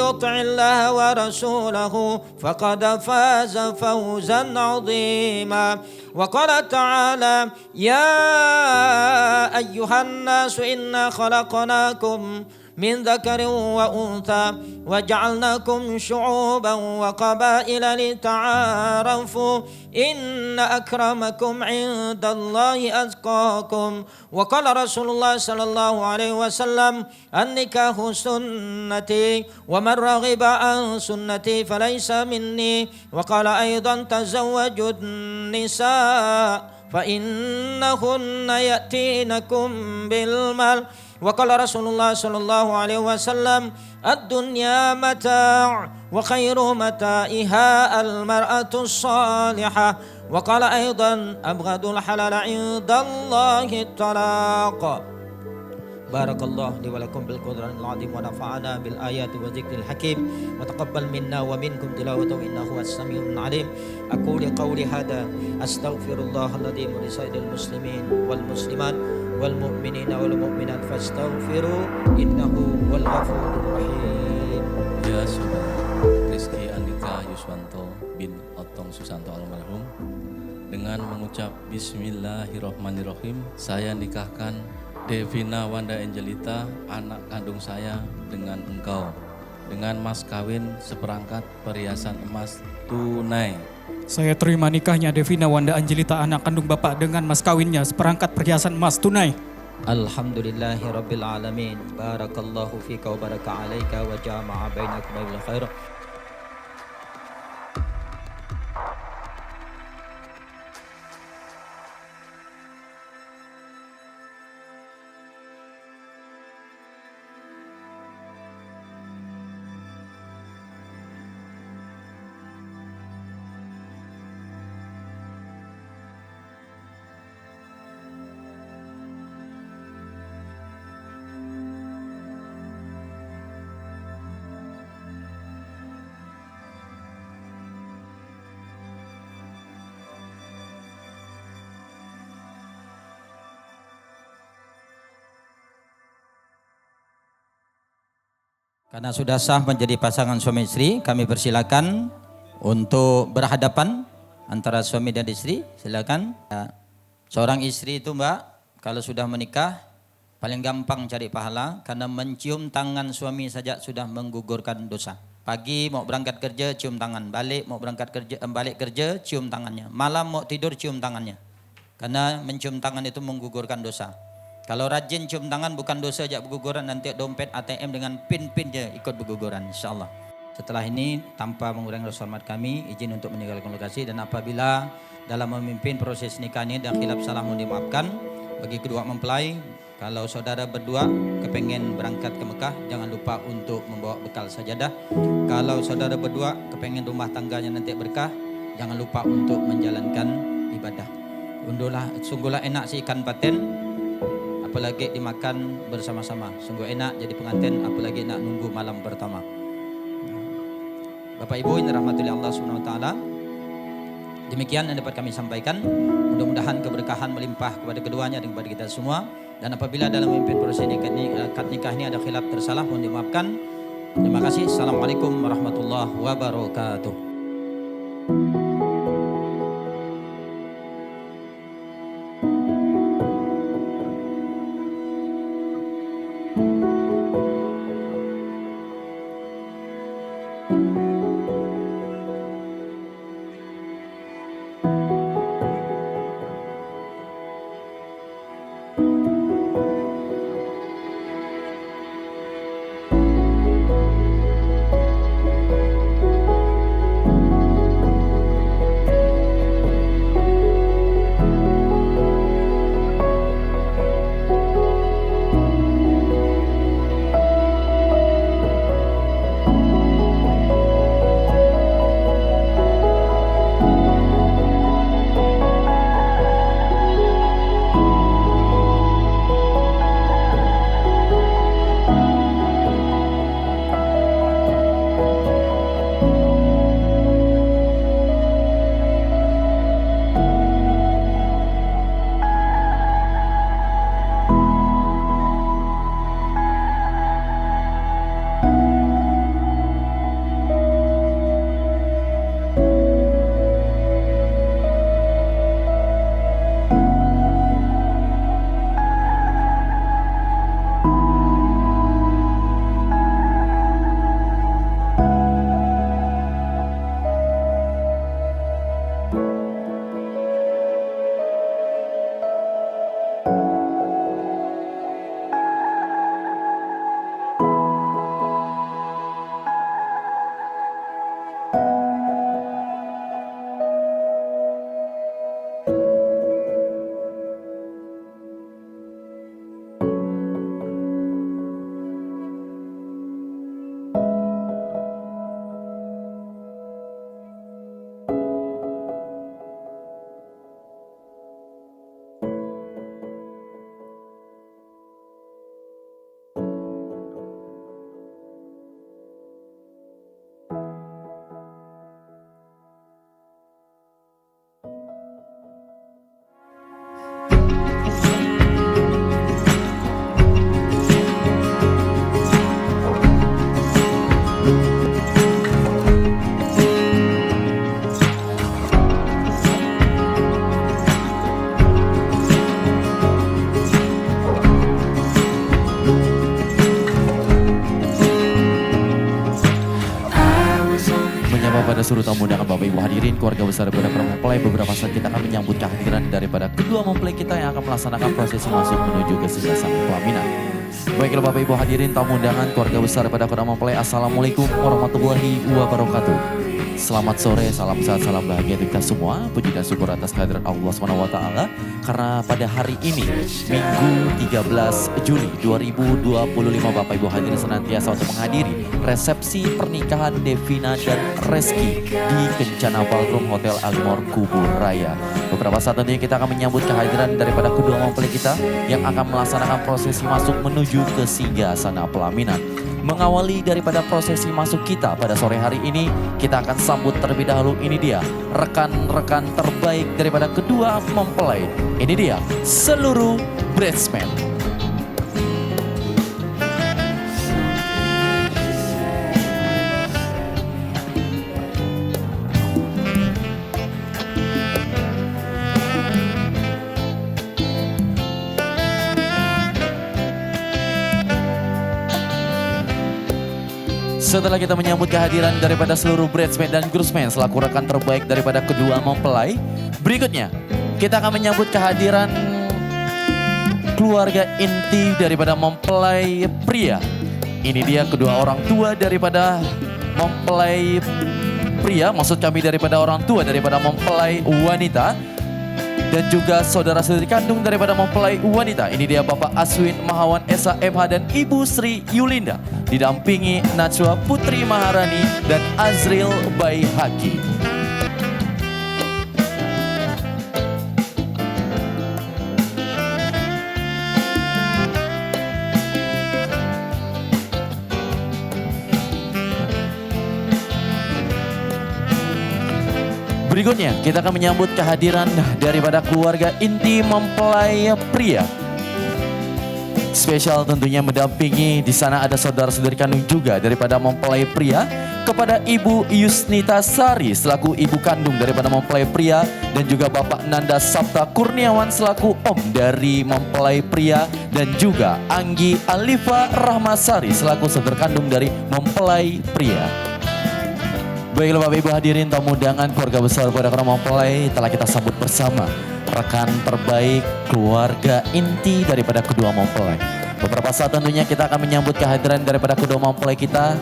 يطع الله ورسوله فقد فاز فوزا عظيما. وقال تعالى يا أيها الناس إنا خلقناكم من ذكر وأنثى وجعلناكم شعوبا وقبائل لتعارفوا إن أكرمكم عند الله أتقاكم. وقال رسول الله صلى الله عليه وسلم النكاح سنتي ومن رغب عن سنتي فليس مني. وقال أيضا تزوجوا النساء فإنهن يأتينكم بالمال. وقال رسول الله صلى الله عليه وسلم الدنيا متاع وخير متاعها المرأة الصالحة. وقال أيضا أبغض الحلال عند الله الطلاق. بارك الله لي ولكم بالقرآن العظيم ونفعنا بالآيات والذكر الحكيم وتقبل منا ومنكم تلاوته إنه هو السميع العليم. أقول قولي هذا أستغفر الله العظيم لسائر المسلمين والمسلمات والمؤمنين والمؤمنات فاستغفروا إنه هو الغفور الرحيم. Ya Saudara Rizky Andika Yuswanto bin Otong Susanto almarhum, dengan mengucap Bismillahirrahmanirrahim, saya nikahkan Devina Wanda Angelita, anak kandung saya, dengan engkau, dengan mas kawin seperangkat perhiasan emas tunai. Saya terima nikahnya Devina Wanda Angelita, anak kandung Bapak, dengan mas kawinnya seperangkat perhiasan emas tunai. Alhamdulillahi Rabbil Alamin. Barakallahu fika wa baraka alaika wa jama'a bainakum bil khair. Karena sudah sah menjadi pasangan suami istri, kami persilakan untuk berhadapan antara suami dan istri. Silakan. Seorang istri itu Mbak, kalau sudah menikah paling gampang cari pahala, karena mencium tangan suami saja sudah menggugurkan dosa. Pagi mau berangkat kerja cium tangan, balik mau berangkat kerja balik kerja cium tangannya, malam mau tidur cium tangannya. Karena mencium tangan itu menggugurkan dosa. Kalau rajin cium tangan bukan dosa aja berguguran, nanti dompet ATM dengan pin-pinnya ikut berguguran insyaallah. Setelah ini tanpa mengurangi rasa hormat kami izin untuk meninggalkan lokasi, dan apabila dalam memimpin proses nikah ini dan khilaf salah mohon dimaafkan. Bagi kedua mempelai, kalau saudara berdua kepengen berangkat ke Mekah, jangan lupa untuk membawa bekal sajadah. Kalau saudara berdua kepengen rumah tangganya nanti berkah, jangan lupa untuk menjalankan ibadah. Sungguhlah enak si ikan paten, apalagi dimakan bersama-sama. Sungguh enak jadi pengantin, apalagi nak nunggu malam pertama. Bapak Ibu yang dirahmati Allah Subhanahu wa taala, demikian yang dapat kami sampaikan. Mudah-mudahan keberkahan melimpah kepada keduanya dan kepada kita semua. Dan apabila dalam memimpin proses akad nikah ini ada khilaf tersalah, mohon dimaafkan. Terima kasih. Assalamualaikum warahmatullahi wabarakatuh. seluruh tamu undangan Bapak Ibu hadirin, keluarga besar daripada para mempelai, beberapa saat kita akan menyambut kehadiran daripada kedua mempelai kita yang akan melaksanakan prosesi masuk menuju ke singgasana pelaminan. Baiklah Bapak Ibu hadirin, tamu undangan, keluarga besar daripada kedua mempelai, Assalamualaikum warahmatullahi wabarakatuh. Selamat sore, salam sehat, salam bahagia untuk kita semua. Puji dan syukur atas kehadiran Allah SWT. Karena pada hari ini, Minggu 13 Juli 2025, Bapak Ibu hadirin senantiasa untuk menghadiri resepsi pernikahan Devina dan Reski di Kencana Ballroom Hotel Alimor Kubur Raya. Beberapa saat tentunya kita akan menyambut kehadiran daripada kedua mempelai kita yang akan melaksanakan prosesi masuk menuju ke singgasana pelaminan. Mengawali daripada prosesi masuk kita pada sore hari ini, kita akan sambut terlebih dahulu, ini dia rekan-rekan terbaik daripada kedua mempelai. Ini dia seluruh bridesmaid. Setelah kita menyambut kehadiran daripada seluruh bridesmaid dan groomsmen selaku rekan terbaik daripada kedua mempelai, berikutnya kita akan menyambut kehadiran keluarga inti daripada mempelai pria. Ini dia kedua orang tua daripada mempelai pria, maksud kami daripada orang tua daripada mempelai wanita. Dan juga saudara-saudari kandung daripada mempelai wanita. Ini dia Bapak Aswin Mahawan Esa MH dan Ibu Sri Yulinda. Didampingi Najwa Putri Maharani dan Azril Baihaki. Berikutnya kita akan menyambut kehadiran daripada keluarga inti mempelai pria. Spesial tentunya mendampingi di sana ada saudara-saudari kandung juga daripada mempelai pria, kepada Ibu Yusnita Sari selaku ibu kandung daripada mempelai pria, dan juga Bapak Nanda Sabta Kurniawan selaku om dari mempelai pria, dan juga Anggi Alifa Rahmasari selaku saudara kandung dari mempelai pria. Baiklah Bapak Ibu hadirin, tamu undangan, keluarga besar pada kedua mempelai, telah kita sambut bersama rekan terbaik keluarga inti daripada kedua mempelai. Beberapa saat tentunya kita akan menyambut kehadiran daripada kedua mempelai kita,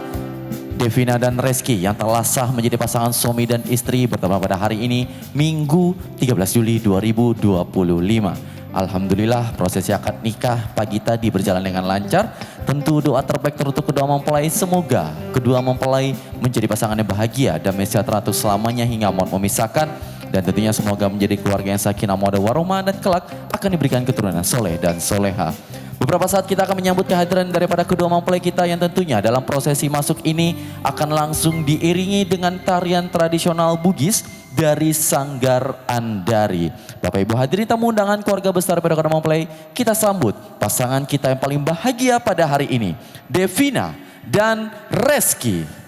Devina dan Reski, yang telah sah menjadi pasangan suami dan istri bertemu pada hari ini, Minggu 13 Juli 2025. Alhamdulillah prosesi akad nikah pagi tadi berjalan dengan lancar. Tentu doa terbaik untuk kedua mempelai, semoga kedua mempelai menjadi pasangan yang bahagia dan sejahtera untuk selamanya hingga maut memisahkan. Dan tentunya semoga menjadi keluarga yang sakinah mawaddah warahmah dan kelak akan diberikan keturunan soleh dan soleha. Beberapa saat kita akan menyambut kehadiran daripada kedua mempelai kita yang tentunya dalam prosesi masuk ini akan langsung diiringi dengan tarian tradisional Bugis dari Sanggar Andari. Bapak Ibu hadirin tamu undangan, keluarga besar pada kedua mempelai, kita sambut pasangan kita yang paling bahagia pada hari ini, Devina dan Reski.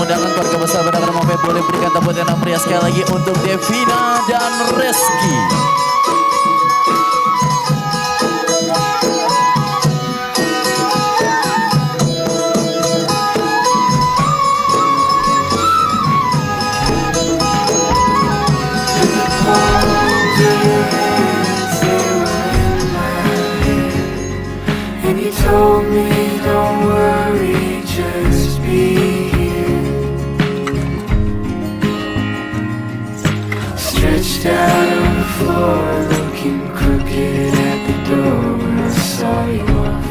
mengundangkan keluarga besar pada Rombongan boleh berikan tepuk tangan meriah sekali lagi untuk Devina dan Reski. And you told me, don't worry, just be here. Stretched out on the floor, looking crooked at the door where I saw you off.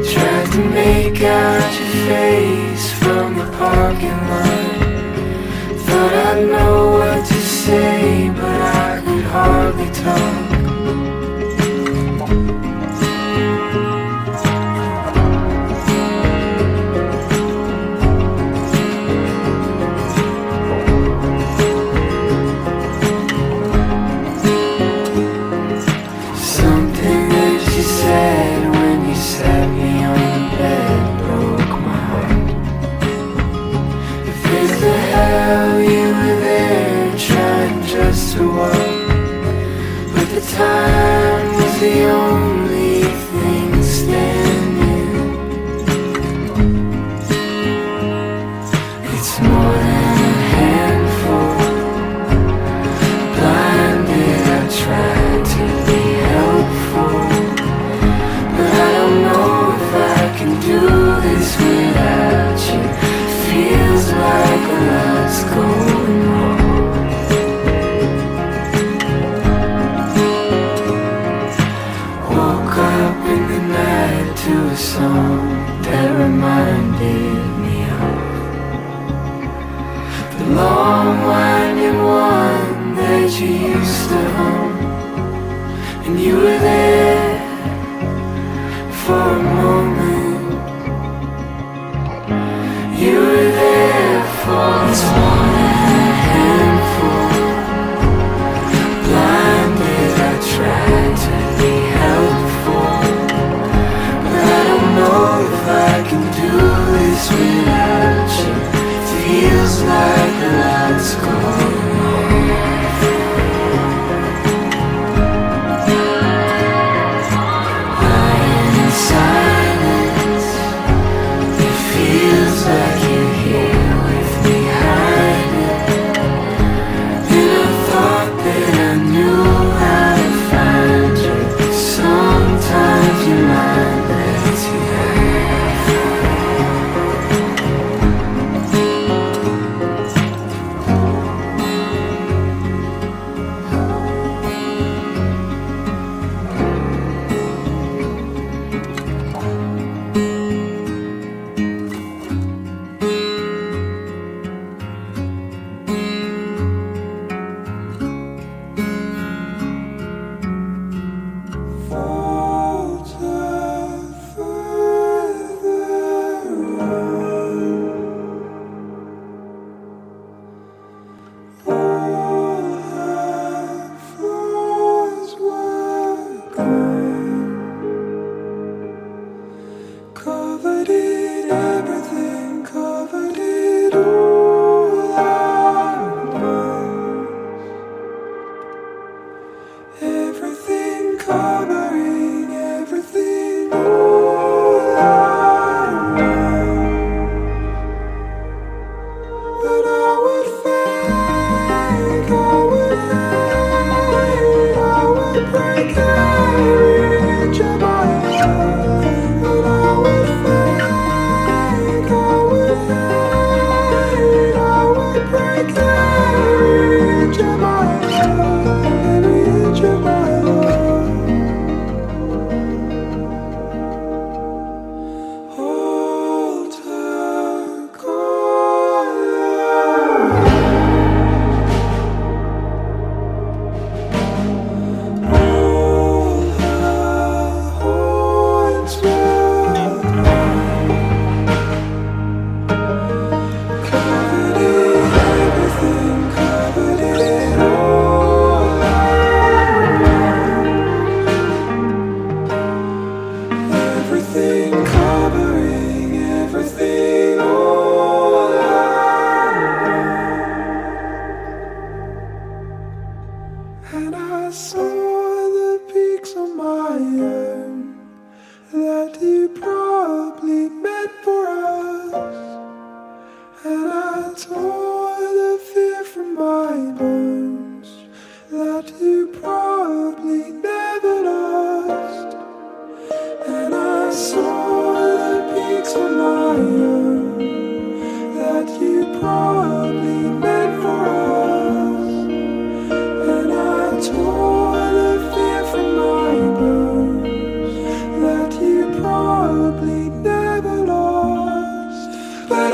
Tried to make out your face from the parking lot. Thought I'd know what to say, but I could hardly talk. Something that you said when you sat me on the bed broke my heart. If it's the hell you were there trying just to walk, but the time was the only thing standing. It's more than a handful. Blinded, I tried to be helpful, but I don't know if I can do this without you. Feels like a lot's going wrong. Woke up in the night to a song that reminded me of the long winding one that you used to hum. And you were there for a moment. You were there for more than a handful. Blinded, I tried to be helpful, but I don't know if I can do this without you. Feels like a lot's going on. Lying in silence, it feels like you're here with me hiding.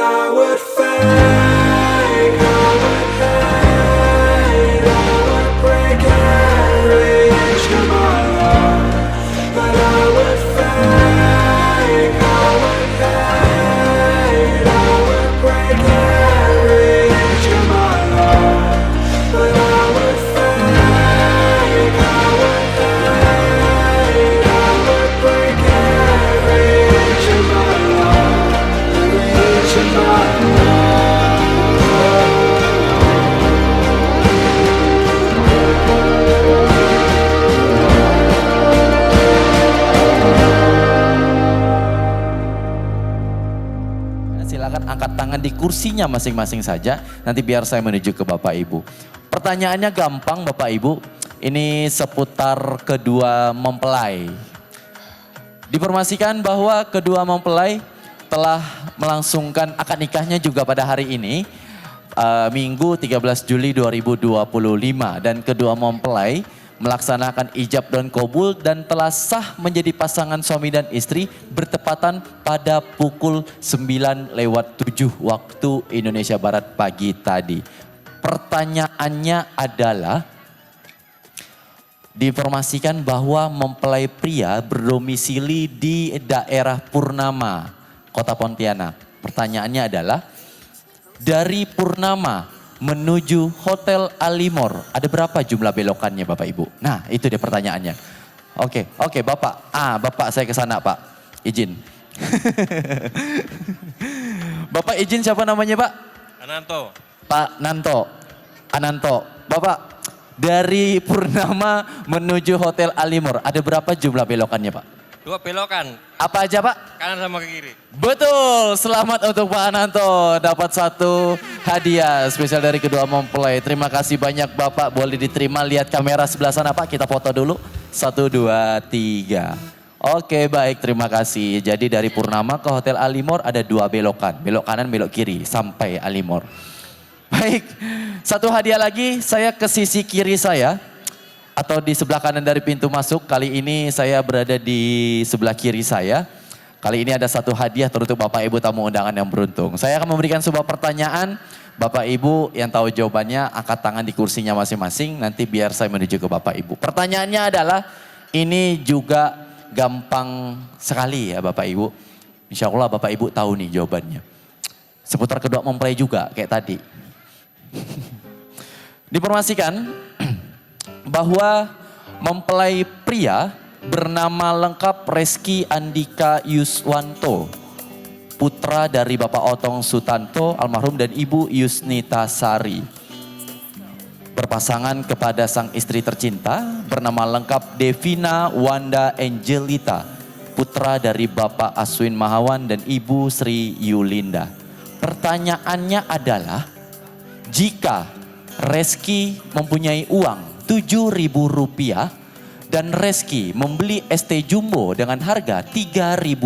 I would fake, I would hate, I would break every inch of my life. But I would fake, I would hate, I would break every inch of my life. But I would fake, I would hate, I would break every inch of my life. Every inch of my life. Silakan angkat tangan di kursinya masing-masing saja. Nanti biar saya menuju ke Bapak Ibu. Pertanyaannya gampang Bapak Ibu. Ini seputar kedua mempelai. Diinformasikan bahwa kedua mempelai telah melangsungkan akad nikahnya juga pada hari ini. Minggu 13 Juli 2025. Dan kedua mempelai melaksanakan ijab dan kabul dan telah sah menjadi pasangan suami dan istri bertepatan pada pukul 9:07 waktu Indonesia Barat pagi tadi. Pertanyaannya adalah, diinformasikan bahwa mempelai pria berdomisili di daerah Purnama, Kota Pontianak. Pertanyaannya adalah, dari Purnama menuju Hotel Alimor, ada berapa jumlah belokannya Bapak Ibu? Nah, itu dia pertanyaannya. Oke Bapak. Bapak saya ke sana Pak. Izin. Bapak izin siapa namanya Pak? Ananto. Pak Nanto. Ananto. Bapak, dari Purnama menuju Hotel Alimor, ada berapa jumlah belokannya Pak? 2 belokan. Apa aja Pak? Kanan sama ke kiri. Betul, selamat untuk Pak Ananto. Dapat 1 hadiah spesial dari kedua mempelai. Terima kasih banyak Bapak, boleh diterima, lihat kamera sebelah sana Pak, kita foto dulu. 1, 2, 3. Oke baik, terima kasih. Jadi dari Purnama ke Hotel Alimor ada 2 belokan. Belok kanan, belok kiri sampai Alimor. Baik, 1 hadiah lagi, saya ke sisi kiri saya. Atau di sebelah kanan dari pintu masuk. Kali ini saya berada di sebelah kiri saya. Kali ini ada 1 hadiah teruntuk Bapak Ibu tamu undangan yang beruntung. Saya akan memberikan sebuah pertanyaan. Bapak Ibu yang tahu jawabannya angkat tangan di kursinya masing-masing. Nanti biar saya menuju ke Bapak Ibu. Pertanyaannya adalah, ini juga gampang sekali ya Bapak Ibu. Insya Allah Bapak Ibu tahu nih jawabannya. Seputar kedua mempelai juga kayak tadi. Diinformasikan bahwa mempelai pria bernama lengkap Reski Andika Yuswanto, putra dari Bapak Otong Sutanto almarhum dan Ibu Yusnita Sari. Berpasangan kepada sang istri tercinta bernama lengkap Devina Wanda Angelita, putra dari Bapak Aswin Mahawan dan Ibu Sri Yulinda. Pertanyaannya adalah, jika Reski mempunyai uang Rp7.000 dan Reski membeli ST Jumbo dengan harga Rp3.000,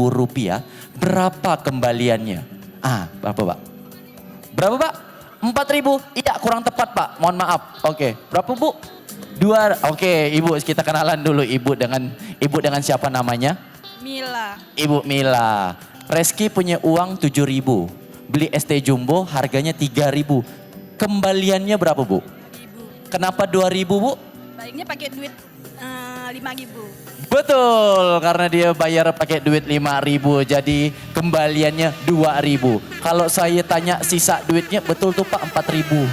berapa kembaliannya? Berapa Pak? Berapa Pak? 4.000? Iya, kurang tepat Pak, mohon maaf. Oke, berapa Bu? 2. Oke, Ibu kita kenalan dulu. Ibu dengan siapa namanya? Mila. Ibu Mila. Reski punya uang 7.000, beli ST Jumbo harganya 3.000. Kembaliannya berapa Bu? Kenapa 2.000 Bu? Baiknya pakai duit 5.000. Betul, karena dia bayar pakai duit 5.000, jadi kembaliannya 2.000. Kalau saya tanya sisa duitnya, betul tuh Pak 4.000.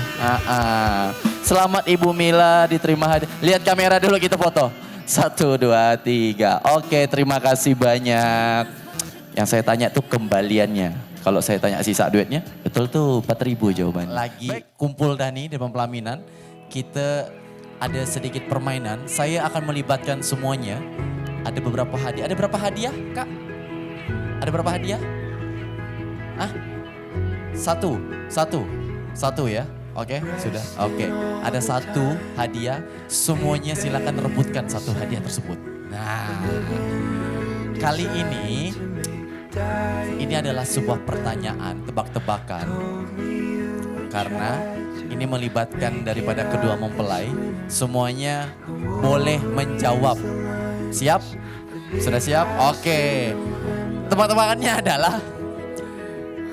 Selamat Ibu Mila, diterima hadiah. Lihat kamera dulu, kita foto. 1, 2, 3. Oke, terima kasih banyak. Yang saya tanya tuh kembaliannya. Kalau saya tanya sisa duitnya, betul tuh 4.000 jawabannya. Lagi kumpul Dani di pelaminan. Kita ada sedikit permainan. Saya akan melibatkan semuanya. Ada beberapa hadiah. Ada berapa hadiah, Kak? Ada berapa hadiah? Satu ya. Oke, sudah. Oke. Ada 1 hadiah. Semuanya silakan rebutkan 1 hadiah tersebut. Nah, kali ini adalah sebuah pertanyaan tebak-tebakan. Karena ini melibatkan daripada kedua mempelai, semuanya boleh menjawab. Siap? Sudah siap? Oke. Tebak-tebakannya adalah,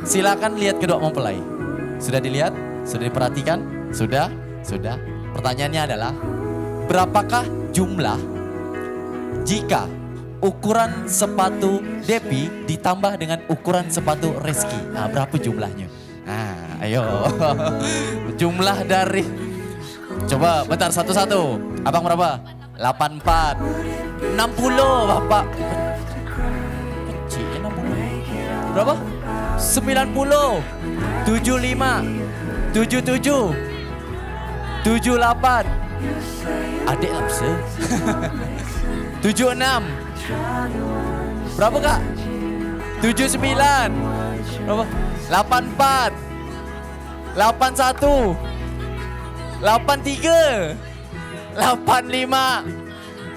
Silakan lihat kedua mempelai. Sudah dilihat? Sudah diperhatikan? Sudah? Sudah. Pertanyaannya adalah, berapakah jumlah jika ukuran sepatu Depi ditambah dengan ukuran sepatu Reski? Nah, berapa jumlahnya? Nah, ayo. Jumlah dari... Coba bentar satu-satu. Abang berapa? 84. 60 Bapak. Kecil 60. Berapa? 90. 75. 77. 78. Adik lah bisa. 76. Berapa kak? 79. Berapa? 84. 81. 83. 85.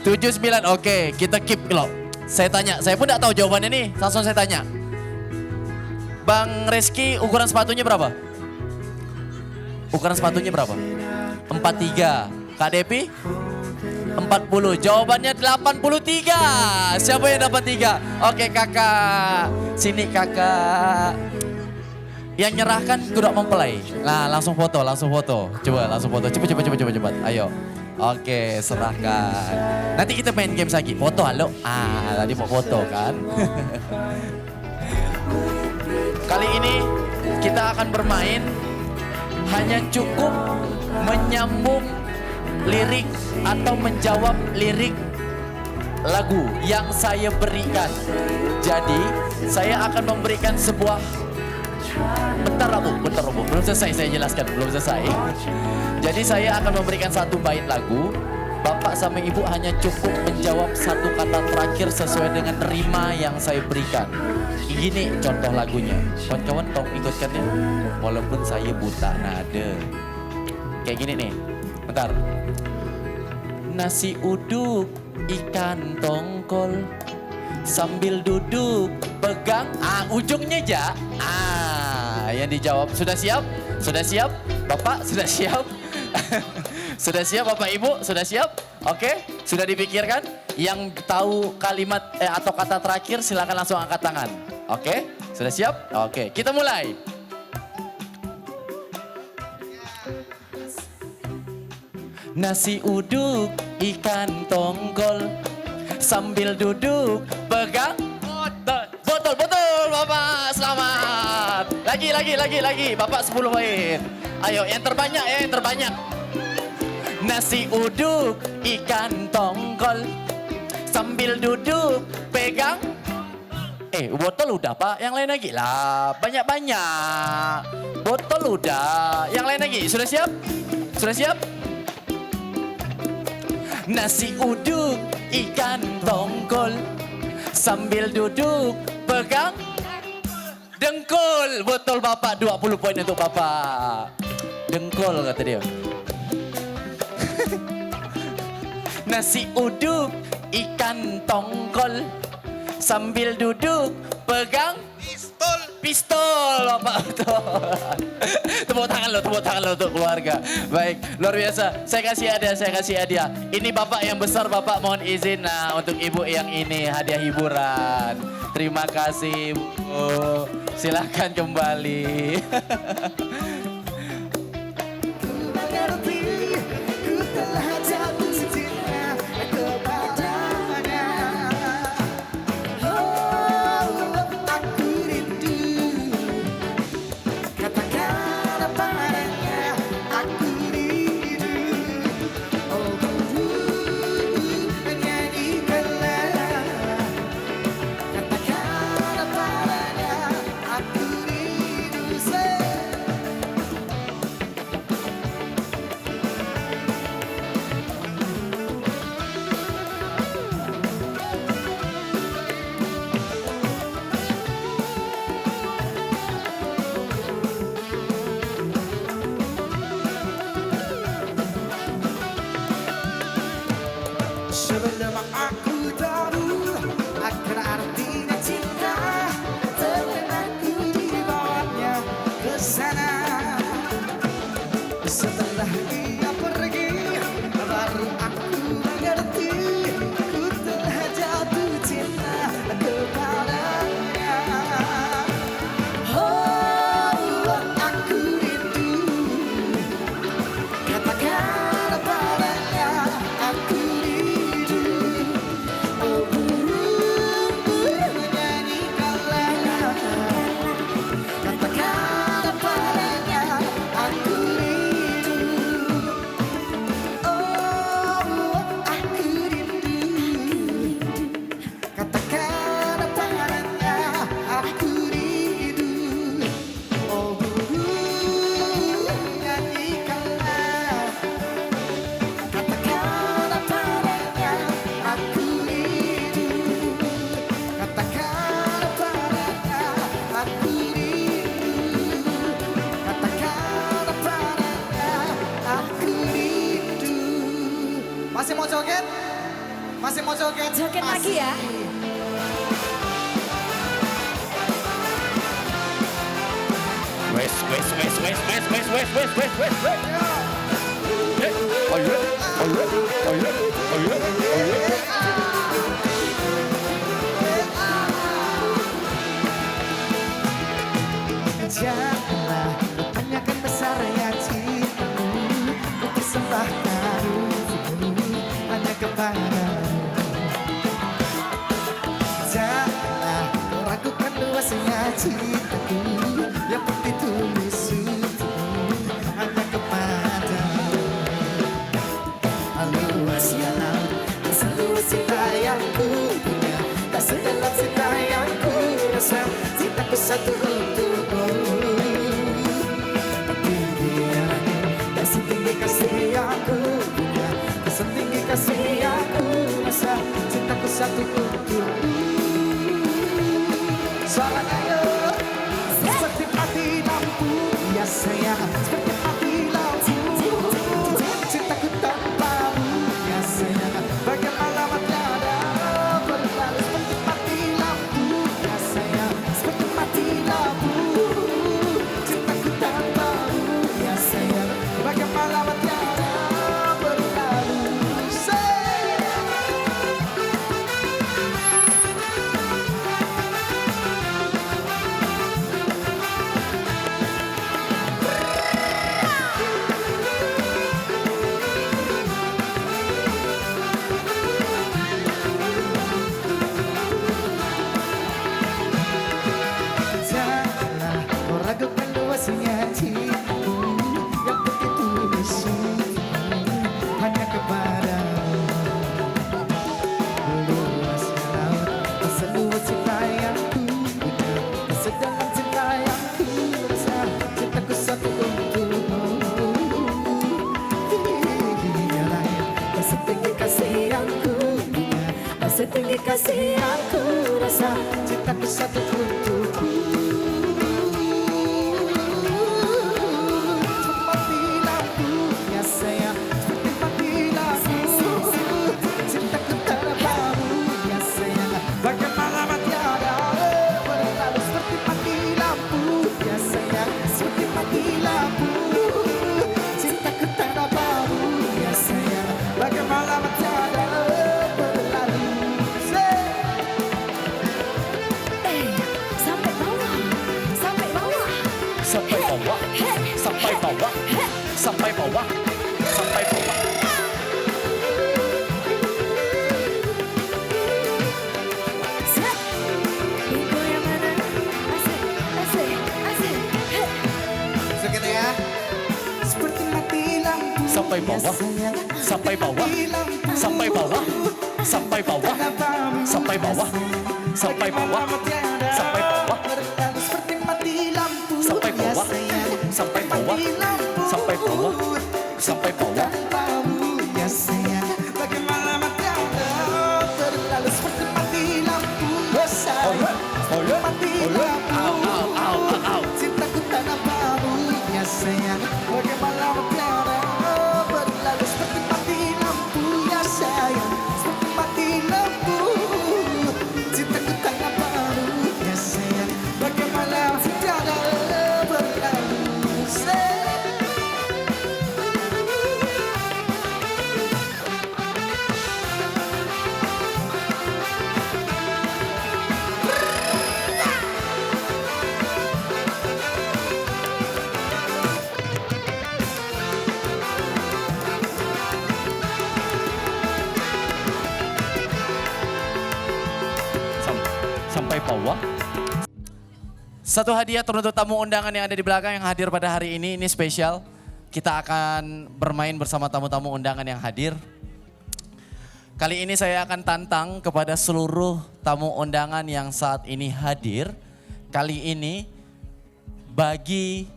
79. Oke, kita keep loh. Saya tanya, saya pun tidak tahu jawabannya nih. Langsung saya tanya. Bang Reski, ukuran sepatunya berapa? Ukuran sepatunya berapa? 43. Kak Depi? 40. Jawabannya 83. Siapa yang dapat 3? Oke kakak. Sini kakak. Yang nyerahkan kuda mempelai. Nah langsung foto. Coba langsung foto. Cepat. Ayo. Oke, serahkan. Nanti kita main game lagi. Foto, halo. Tadi mau foto kan. Kali ini kita akan bermain. Hanya cukup menyambung lirik atau menjawab lirik lagu yang saya berikan. Jadi, saya akan memberikan sebuah... Bentar Robo. Belum selesai saya jelaskan, belum selesai. Jadi saya akan memberikan satu bait lagu. Bapak sama Ibu hanya cukup menjawab satu kata terakhir sesuai dengan rima yang saya berikan. Ini contoh lagunya. Kawan-kawan tolong ikutkan ya. Walaupun saya buta nada. Kayak gini nih. Bentar. Nasi uduk ikan tongkol sambil duduk pegang ujungnya aja. Yang dijawab sudah siap? Sudah siap? Bapak sudah siap? Sudah siap Bapak Ibu? Sudah siap? Oke, sudah dipikirkan? Yang tahu kalimat atau kata terakhir silakan langsung angkat tangan. Oke, sudah siap? Oke, kita mulai. Nasi uduk ikan tongkol sambil duduk pegang botol Bapak, selamat. Lagi Bapak 10 poin. Ayo yang terbanyak ya, yang terbanyak. Nasi uduk ikan tongkol sambil duduk pegang botol udah Pak, yang lain lagi lah. Banyak botol udah, yang lain lagi. Sudah siap? Sudah siap? Nasi uduk ikan tongkol sambil duduk pegang dengkul. Botol Bapak, 20 poin untuk Bapak. Dengkul kata dia. Nasi uduk ikan tongkol sambil duduk pegang pistol Bapak. Tepuk tangan lo untuk keluarga. Baik, luar biasa. Saya kasih hadiah. Ini Bapak yang besar, Bapak mohon izin untuk Ibu yang ini hadiah hiburan. Terima kasih Bu. Silakan kembali. Sebelum aku tahu akan artinya cinta, terkena ku dibawanya ke sana. Setelah dia pergi, baru aku mengerti, ku telah jatuh cinta kepadanya. Oh. Masih mau joget? Joget lagi ya. Janganlah tanyakan besarnya cintamu, ku persembahkan hidupku hanya kepadamu. Janganlah kau ragukan luasnya cintaku, yang putih tulus untukmu hanya kepadamu. Luasnya laut, tak seluas cinta yang ku punya, tak sedalam cinta yang ku rasa, cintaku satu untukmu. Setinggi kasih yang ku punya, setinggi kasih yang ku rasa, cintaku satu untukmu. Suaranya yuk, seperti mati lampu, ya sayang, seperti mati lampu. Cintaku tanpamu, ya sayang, bagaimana tiada berlalu. Seperti mati lampu, ya sayang, seperti mati lampu. Cintaku tanpamu, ya sayang, bagaimana tiada berlalu. Janganlah kau ragukan luasnya cintaku, yang begitu untukmu hanya kepadamu. Luasnya laut, tak seluas cinta yang ku punya, tak sedalam cinta yang ku rasa, cintaku satu untukmu. Dunia lain, tak setinggi kasih yang ku punya, tak setinggi kasih yang ku rasa, cintaku satu untukmu. Seperti lampu, ya sayang, seperti mati lampu. Cintaku tanpamu, ya sayang, bagaimana tiada berlalu. Seperti mati lampu, ya sayang, seperti mati lampu. Cintaku tanpamu, ya sayang, bagaimana tiada berlalu. Sampai bawah, sampai bawah. Sampai bawah, sampai bawah, sampai bawah, sampai bawah. Minggu yang mana? Asik, asik, asik. Segitu ya. Seperti mati lampu, Sampai bawah, sampai bawah, sampai bawah, sampai bawah, sampai bawah, sampai bawah, sampai bawah, seperti mati lampu, sampai bawah, sampai bawah, sampai bawah, sampai bawah. tanpamu, ya sayang, bagaimana tiada berlalu. Seperti mati lampu, ya sayang, seperti mati lampu. Cintaku tanpamu, ya sayang, bagaimana tiada berlalu. Seperti mati lampu, ya sayang, seperti mati lampu. Cintaku tanpamu, ya sayang, bagaimana tiada berlalu. Sampai bawah. Satu hadiah teruntuk tamu undangan yang ada di belakang yang hadir pada hari ini spesial. Kita akan bermain bersama tamu-tamu undangan yang hadir. Kali ini saya akan tantang kepada seluruh tamu undangan yang saat ini hadir. Kali ini bagi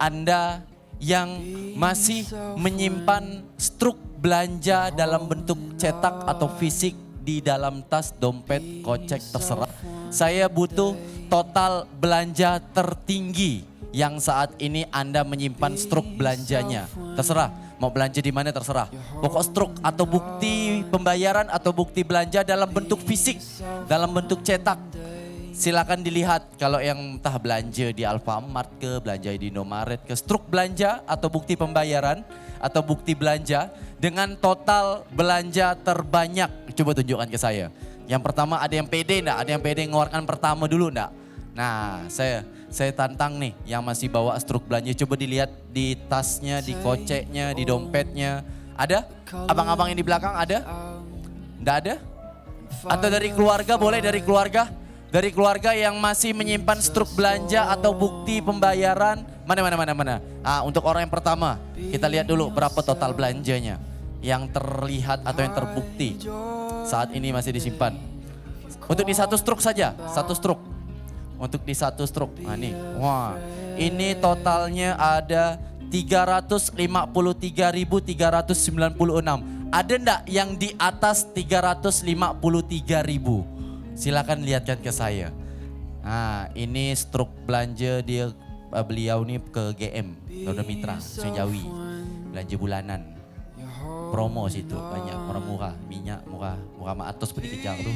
Anda yang masih menyimpan struk belanja dalam bentuk cetak atau fisik di dalam tas, dompet, kocek, terserah. Saya butuh total belanja tertinggi yang saat ini Anda menyimpan struk belanjanya. Terserah, mau belanja di mana terserah. Pokok struk atau bukti pembayaran atau bukti belanja dalam bentuk fisik, dalam bentuk cetak. Silakan dilihat kalau yang entah belanja di Alfamart ke, belanja di Indomaret ke, struk belanja atau bukti pembayaran atau bukti belanja dengan total belanja terbanyak. Coba tunjukkan ke saya. Yang pertama ada yang pede enggak? Ada yang pede mengeluarkan pertama dulu enggak? Nah, saya tantang nih yang masih bawa struk belanja. Coba dilihat di tasnya, di koceknya, di dompetnya. Ada? Abang-abang yang di belakang ada? Enggak ada? Atau dari keluarga, boleh dari keluarga? Dari keluarga yang masih menyimpan struk belanja atau bukti pembayaran. Mana. Untuk orang yang pertama, kita lihat dulu berapa total belanjanya. Yang terlihat atau yang terbukti saat ini masih disimpan. Untuk di satu struk saja, satu struk. Untuk di satu struk. Nah nih, wah ini totalnya ada 353.396. Ada enggak yang di atas 353.000? Silakan lihatkan ke saya. Nah, ini struk belanja beliau nih ke GM, Roda Mitra, Senjawi. Belanja bulanan. Promo situ banyak, murah, minyak murah mak atas pun dikejar tuh.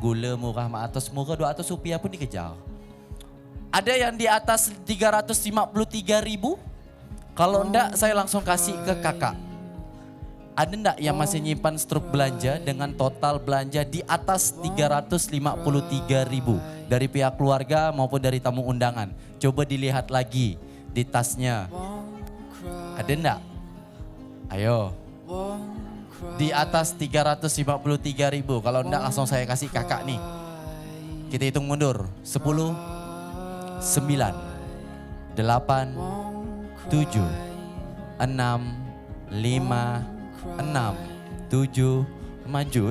Gula murah mak atas murah 200 rupiah pun dikejar. Ada yang di atas 353.000? Kalau enggak saya langsung kasih ke kakak. Ada enggak yang masih nyimpan struk belanja dengan total belanja di atas 353.000 dari pihak keluarga maupun dari tamu undangan? Coba dilihat lagi di tasnya. Ada enggak? Ayo. Di atas 353.000. Kalau enggak langsung saya kasih kakak nih. Kita hitung mundur. 10, 9, 8, 7, 6, 5, 6, 7, maju,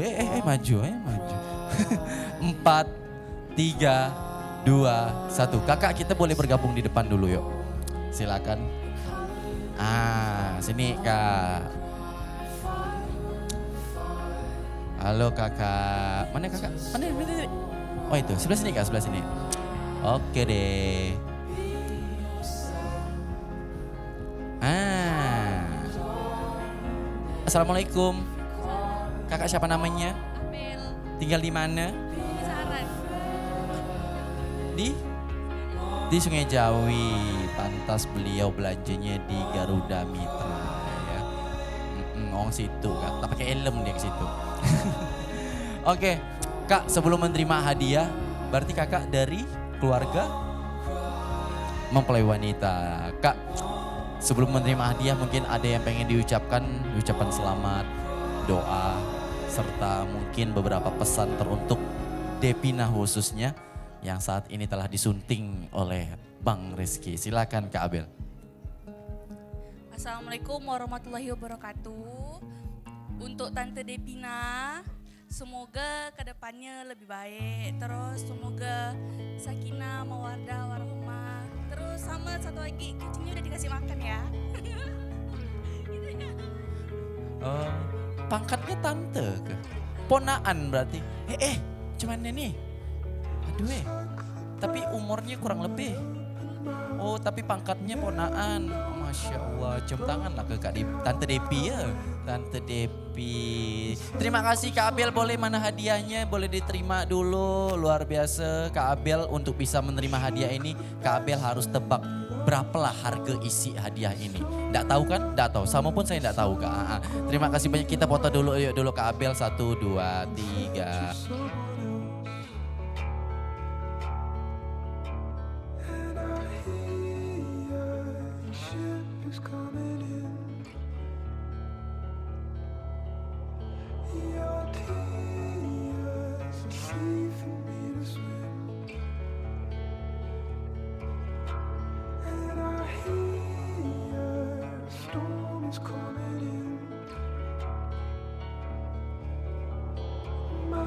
maju. 4, 3, 2, 1. Kakak kita boleh bergabung di depan dulu yuk. Silakan. Sini kak. Halo kakak. Mana kakak? Mana? Oh itu, sebelah sini kak, sebelah sini. Oke deh. Assalamualaikum. Kakak siapa namanya? Abel. Tinggal di mana? Di Saran. Di Sungai Jawi. Pantas beliau belanjanya di Garuda Mitra ya. Orang situ kak. Tak pakai helm dia ke situ. Oke, kak sebelum menerima hadiah, berarti kakak dari keluarga mempelai wanita. Kak, sebelum menerima hadiah mungkin ada yang pengen diucapkan ucapan selamat, doa, serta mungkin beberapa pesan teruntuk Devina khususnya yang saat ini telah disunting oleh Bang Rizky. Silakan Kak Abel. Assalamualaikum warahmatullahi wabarakatuh. Untuk Tante Devina, semoga kedepannya lebih baik. Terus semoga sakinah, mawaddah, warahmah. Terus sama satu lagi, kucingnya udah dikasih makan ya. Pangkatnya tante ke? Ponaan berarti. Cuman ini. Aduh tapi umurnya kurang lebih. Oh tapi pangkatnya ponaan. Masya Allah, cium tangan lah ke Kak Tante Depi ya. Tante Depi. Terima kasih Kak Abel, boleh mana hadiahnya? Boleh diterima dulu, luar biasa Kak Abel. Untuk bisa menerima hadiah ini, Kak Abel harus tebak berapalah harga isi hadiah ini. Nggak tahu kan? Nggak tahu, sama pun saya nggak tahu Kak. Terima kasih banyak, kita foto dulu, yuk dulu Kak Abel. 1, 2, 3. My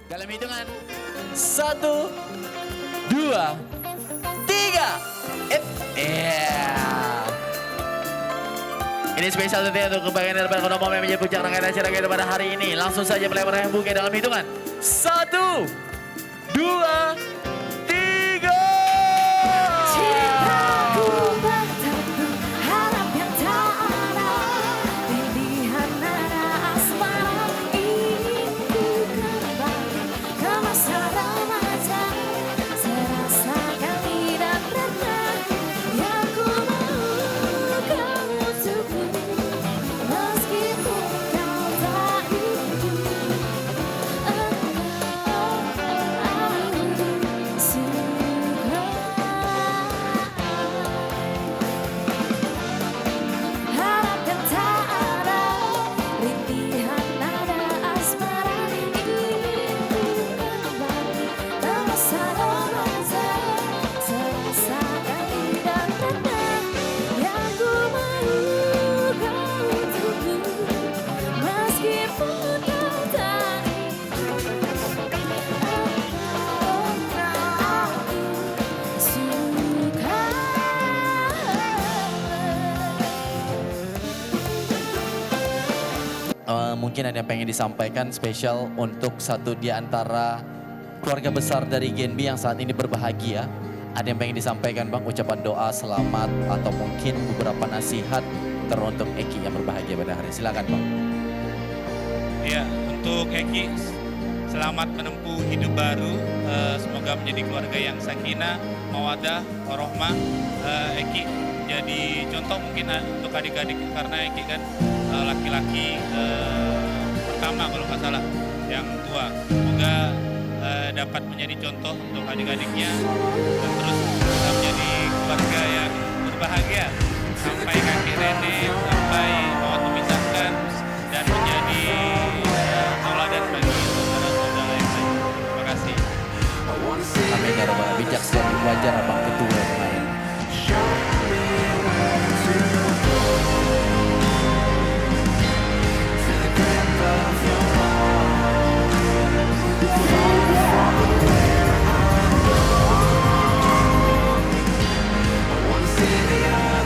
Dalam hitungan 1, 2, 3. Ini spesial tentunya untuk kebahagiaan daripada Konomo yang menjadi puncak rangkaian acara kita pada hari ini. Langsung saja mulai merayakan buka dalam hitungan 1, 2, 3. Cintaku padamu, harap yang tak ada pilihan nada asmara. Ingin ku kembali ke masa remaja, serasa kali dan rendah. Yang ku mau kau untukku, meskipun kau tak rindu. Harapkan tak ada rintihan nada asmara. Ingin ku kembali ke masa remaja, serasa kali dan rendah. Yang ku mau kau untukku, meskipun kau tak Mungkin ada yang pengen disampaikan spesial untuk satu di antara keluarga besar dari Genbi yang saat ini berbahagia. Ada yang pengen disampaikan Bang, ucapan doa selamat atau mungkin beberapa nasihat teruntuk Eki yang berbahagia pada hari. Silakan Bang. Ya, untuk Eki, selamat menempuh hidup baru. Semoga menjadi keluarga yang sakinah, mawadah, warohmah. Eki jadi contoh mungkin untuk adik-adik, karena Eki kan laki-laki pertama kalau nggak salah yang tua. Semoga dapat menjadi contoh untuk adik-adiknya dan terus menjadi keluarga yang berbahagia sampai kakek nenek, sampai maut memisahkan dan menjadi tauladan bagi saudara-saudara yang lain. Terima kasih. Amin ya Rabbal Alamin. Bijak sekali wajar Abang Ketua kemarin. I wanna see the